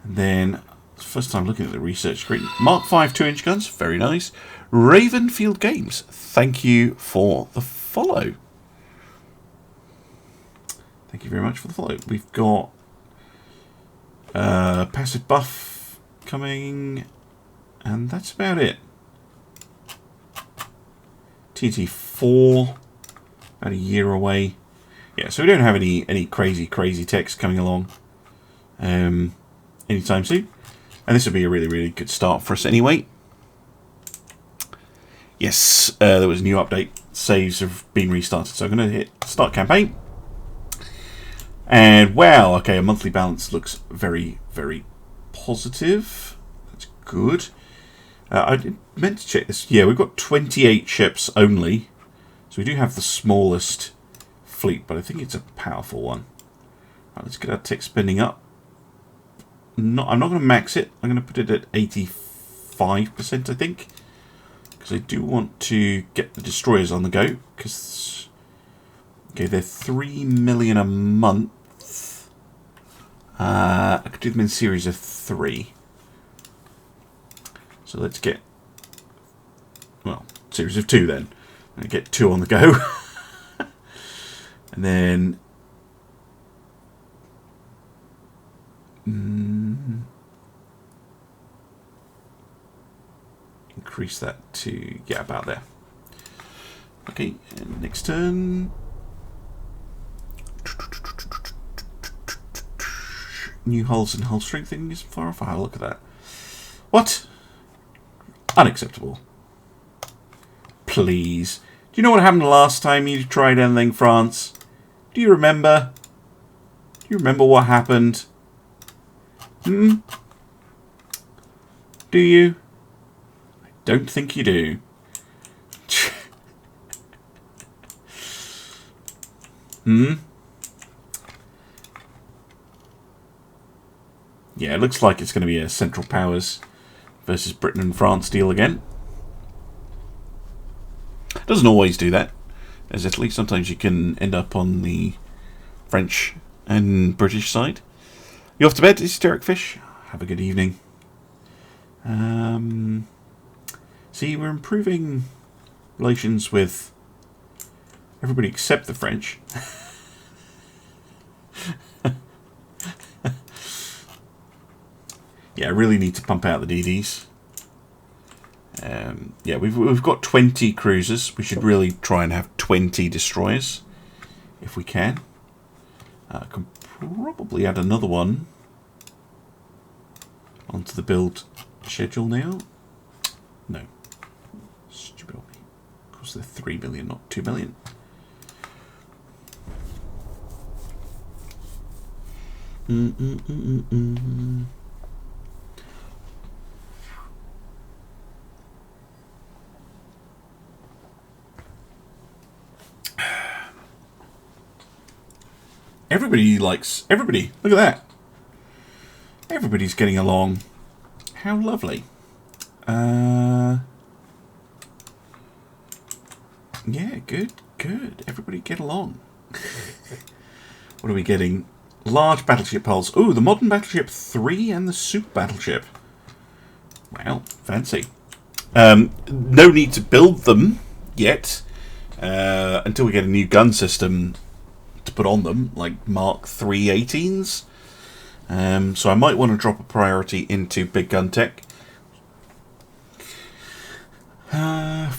And then, first time looking at the research screen, Mark V 2-inch guns, very nice. Ravenfield Games, thank you for the follow. Thank you very much for the follow. We've got passive buff coming, and that's about it. TT4, about a year away. Yeah, so we don't have any crazy text coming along anytime soon. And this would be a really good start for us anyway. Yes, there was a new update. Saves have been restarted. So I'm going to hit start campaign. And wow, okay, a monthly balance looks very positive. That's good. I meant to check this. Yeah, we've got 28 ships only. So we do have the smallest fleet, but I think it's a powerful one. Right, let's get our tech spending up. I'm not going to max it. I'm going to put it at 85%, I think. Because I do want to get the destroyers on the go. Because, okay, they're 3 million a month. I could do them in series of 3. So let's get, well, series of 2 then. I get 2 on the go. And then increase that to, yeah, about there. Okay, and next turn. New hulls and hull strengthening isn't far off. I'll look at that. What? Unacceptable. Please. Do you know what happened last time you tried anything, France? Do you remember? Do you remember what happened? Hmm? Do you? I don't think you do. Hmm? Yeah, it looks like it's going to be a Central Powers versus Britain and France deal again. Doesn't always do that, as Italy. Sometimes you can end up on the French and British side. You off to bed, Esoteric Fish? Have a good evening. See, we're improving relations with everybody except the French. Yeah, I really need to pump out the DDs. Yeah, we've got 20 cruisers. We should really try and have 20 destroyers if we can. I can probably add another one onto the build schedule now. No, stupid old me. Of course, they're 3 million, not 2 million. Everybody likes everybody. Look at that. Everybody's getting along. How lovely. Yeah, good, good. Everybody get along. What are we getting? Large battleship hulls. Ooh, the modern battleship 3 and the super battleship. Wow, fancy. No need to build them yet until we get a new gun system to put on them, like Mark 3 18s. So I might want to drop a priority into big gun tech. No,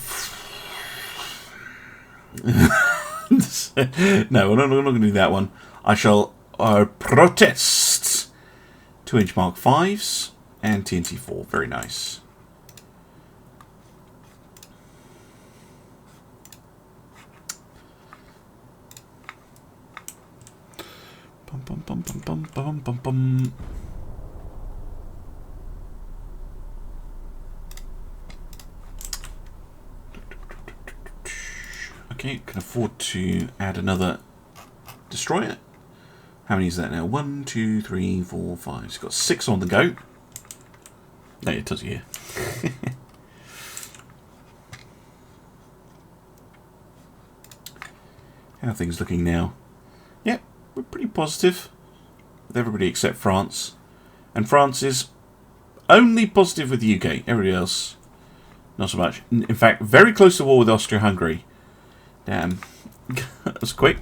I'm not going to do that one. I shall protest 2-inch Mark 5s and TNT 4. Very nice. Bum, bum, bum, bum, bum, bum, bum, bum. Okay, can afford to add another destroyer. How many is that now? 1, 2, 3, 4, 5. It's got 6 on the go. No, it does here. How are things looking now? Yep, we're pretty positive with everybody except France. And France is only positive with the UK. Everybody else, not so much. In fact, very close to war with Austria-Hungary. Damn, that was quick.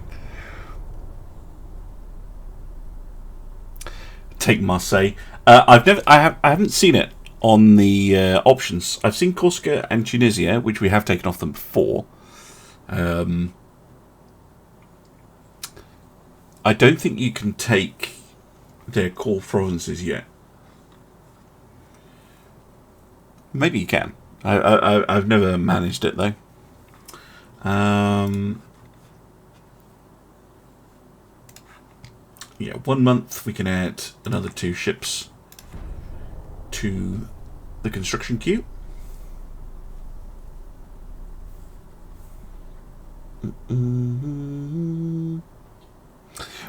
Take Marseille. I haven't seen it on the options. I've seen Corsica and Tunisia, which we have taken off them before. I don't think you can take their core provinces yet. Maybe you can. I've never managed it though. Yeah, 1 month we can add another 2 ships to the construction queue.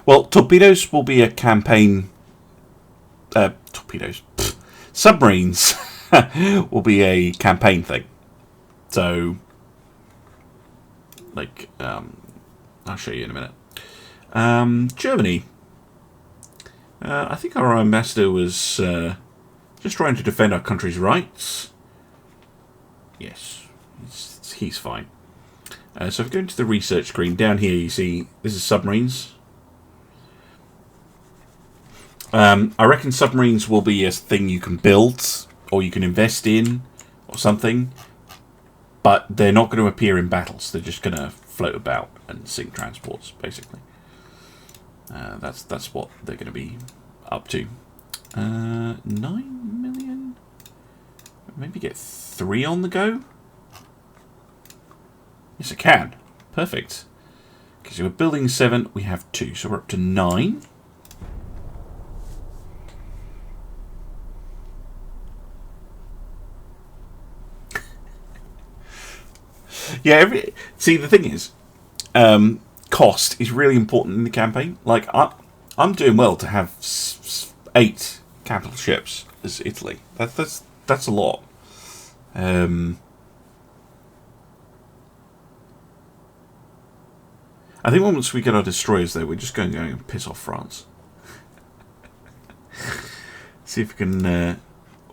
Well, torpedoes will be a campaign torpedoes. Pfft. Submarines will be a campaign thing. So, like, I'll show you in a minute. Germany. I think our ambassador was just trying to defend our country's rights. Yes, he's fine. So if we go into the research screen, down here you see this is submarines. I reckon submarines will be a thing you can build or you can invest in or something, but they're not going to appear in battles. They're just going to float about and sink transports, basically. That's what they're going to be up to. 9 million? Maybe get 3 on the go? Yes, I can. Perfect. Because we're building 7, we have 2, so we're up to 9. Yeah, see, the thing is, cost is really important in the campaign. Like, I'm doing well to have 8 capital ships as Italy. That's a lot. I think once we get our destroyers, though, we're just going to go and piss off France. See if we can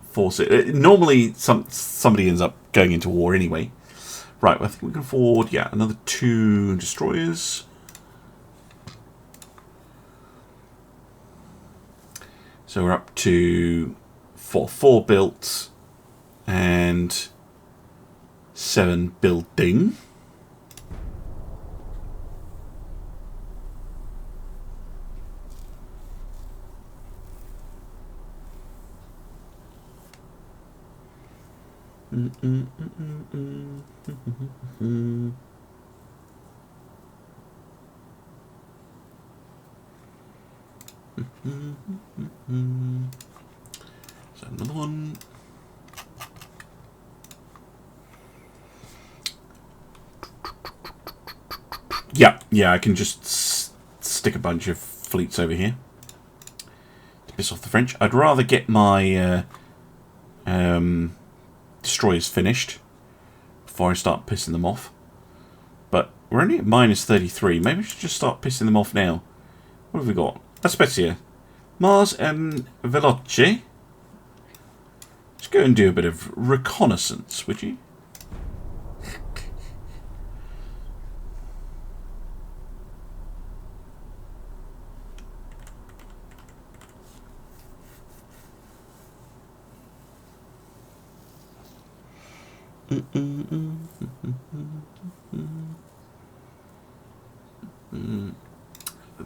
force it. Normally, somebody ends up going into war anyway. Right, well, I think we can afford, yeah, another 2 destroyers. So we're up to 4 built and 7 building. So another one. Yeah, I can just stick a bunch of fleets over here to piss off the French. I'd rather get my destroyers finished before I start pissing them off. But we're only at minus 33. Maybe we should just start pissing them off now. What have we got? Aspezia. Mars and Veloce. Let's go and do a bit of reconnaissance, would you?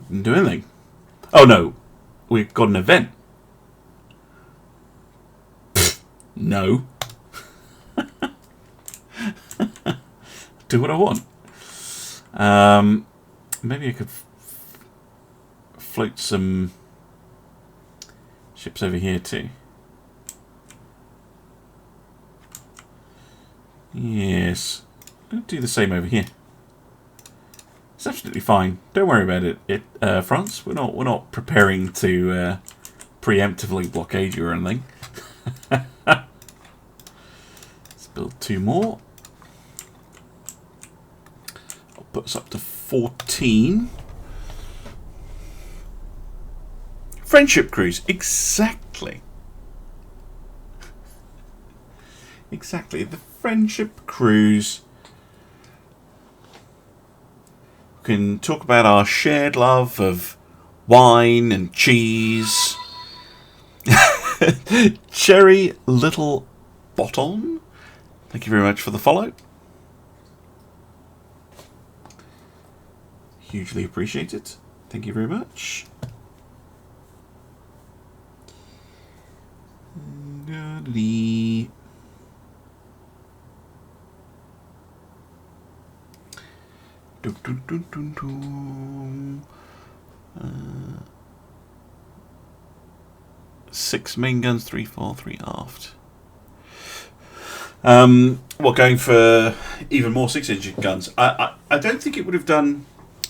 Didn't do anything. Oh no, we've got an event. No. Do what I want. Maybe I could float some ships over here too. Yes, I'll do the same over here. It's absolutely fine. Don't worry about it. France. We're not preparing to preemptively blockade you or anything. Let's build 2 more. I'll put us up to 14. Friendship cruise. Exactly. Exactly. The friendship cruise. We can talk about our shared love of wine and cheese. Cherry Little Bottom. Thank you very much for the follow. Hugely appreciated. Thank you very much. Six main guns, 3 fore, 3 aft. Going for even more 6-inch guns. I don't think it would have done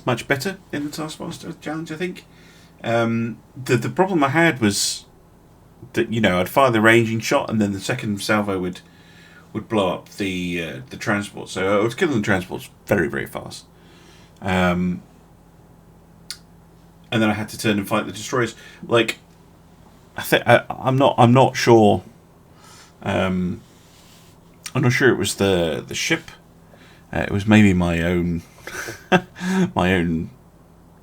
much better in the Taskmaster challenge. I think the problem I had was that I'd fire the ranging shot, and then the second salvo would blow up the transport. So I was killing the transports very, very fast. And then I had to turn and fight the destroyers. Like, I'm not sure. I'm not sure it was the ship. It was maybe my own my own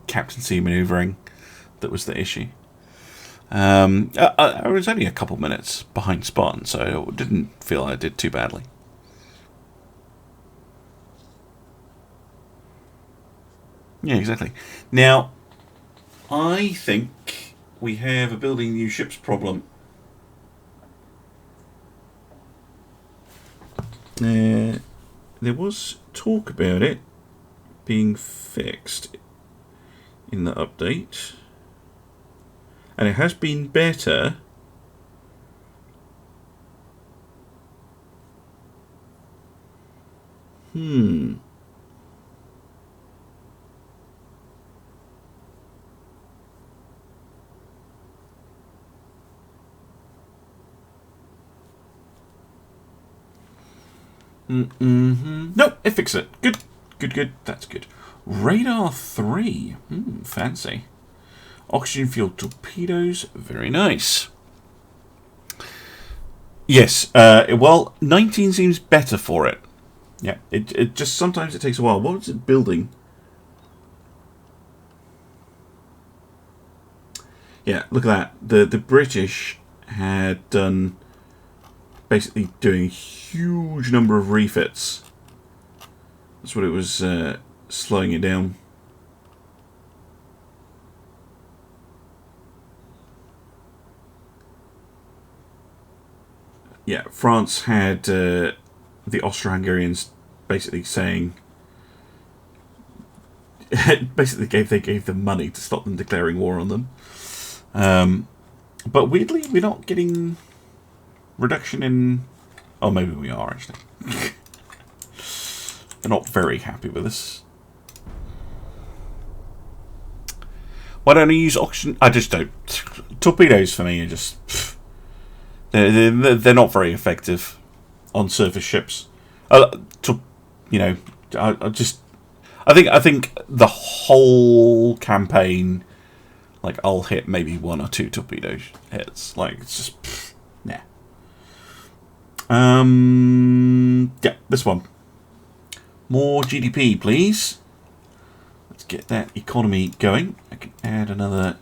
captaincy manoeuvring that was the issue. I was only a couple minutes behind Spartan, so I didn't feel I did too badly. Yeah, exactly. Now, I think we have a building new ships problem. There was talk about it being fixed in the update, and it has been better. Nope, it fixed it. Good. That's good. Radar 3. Fancy. Oxygen fueled torpedoes. Very nice. Yes. Well, 19 seems better for it. Yeah. It just sometimes it takes a while. What was it building? Yeah. Look at that. The British had done. Basically doing a huge number of refits. That's what it was slowing it down. Yeah, France had the Austro-Hungarians basically saying, basically they gave them money to stop them declaring war on them. But weirdly, we're not getting reduction in... Oh, maybe we are, actually. They're not very happy with us. Why don't I use oxygen? I just don't. Torpedoes for me are just... They're not very effective on surface ships. I think the whole campaign, like, I'll hit maybe 1 or 2 torpedo hits. Like, it's just... nah. Yeah, this one. More GDP, please. Let's get that economy going. I can add another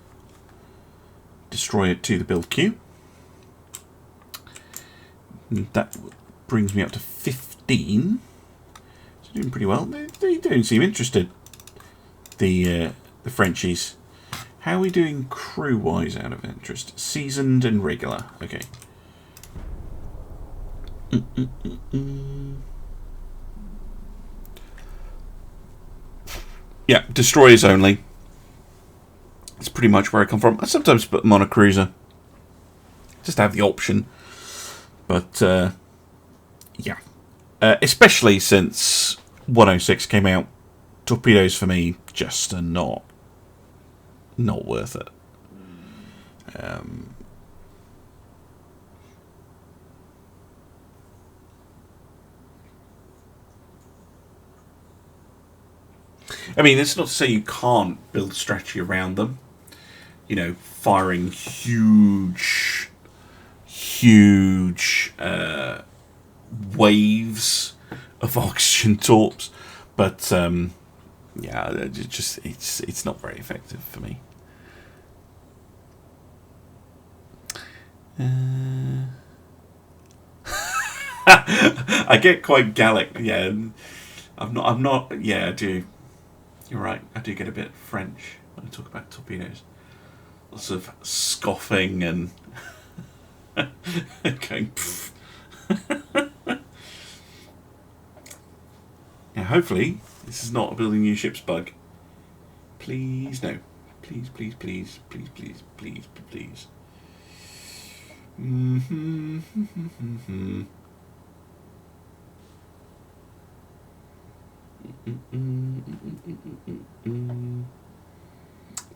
destroyer to the build queue. And that brings me up to 15. So doing pretty well. They don't seem interested. The Frenchies. How are we doing crew-wise out of interest? Seasoned and regular. Okay. Yeah, destroyers only. That's pretty much where I come from. I sometimes put them on a cruiser. Just to have the option. But, yeah. Especially since 106 came out. Torpedoes for me just are not worth it. I mean, it's not to say you can't build a strategy around them. You know, firing huge waves of oxygen torps, but yeah, it's not very effective for me. I get quite Gallic, yeah. I'm not. Yeah, I do. You're right. I do get a bit French when I talk about torpedoes. Lots of scoffing and going. Yeah, hopefully this is not a building new ships bug. Please no. Please.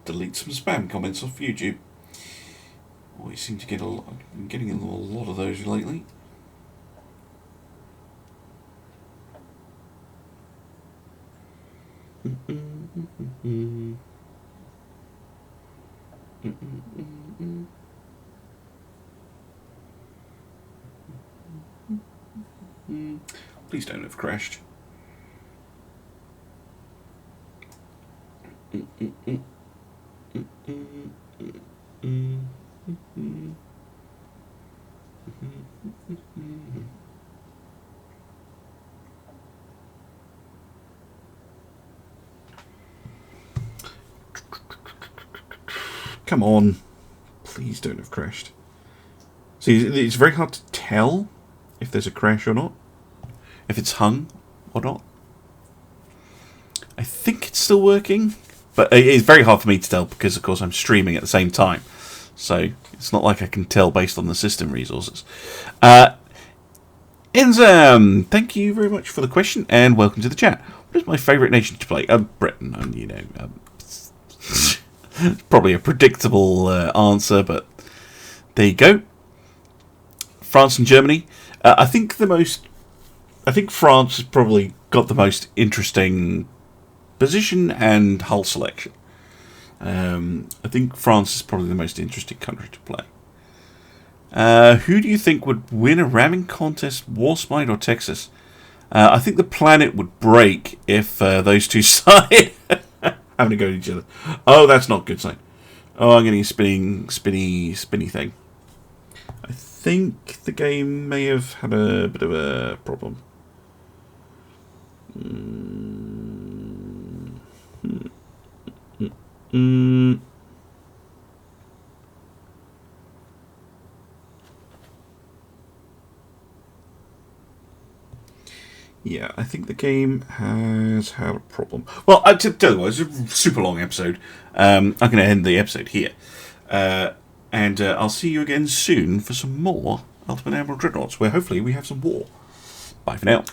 Delete some spam comments off YouTube. Always seem to get a lot. I'm getting a lot of those lately. Please don't have crashed. Come on. Please don't have crashed. See, it's very hard to tell if there's a crash or not. If it's hung or not. I think it's still working. But it's very hard for me to tell because, of course, I'm streaming at the same time. So it's not like I can tell based on the system resources. Enzam, thank you very much for the question and welcome to the chat. What is my favourite nation to play? Britain. Probably a predictable answer, but there you go. France and Germany. I think France has probably got the most interesting position and hull selection. I think France is probably the most interesting country to play. Who do you think would win a ramming contest, Warspite or Texas? I think the planet would break if those two side having to go to each other. Oh, that's not a good sign. Oh, I'm getting a spinny thing. I think the game may have had a bit of a problem. Yeah, I think the game has had a problem. Well, I tell you what, it's a super long episode. I'm going to end the episode here. And I'll see you again soon for some more Ultimate Admiral Dreadnoughts, where hopefully we have some war. Bye for now.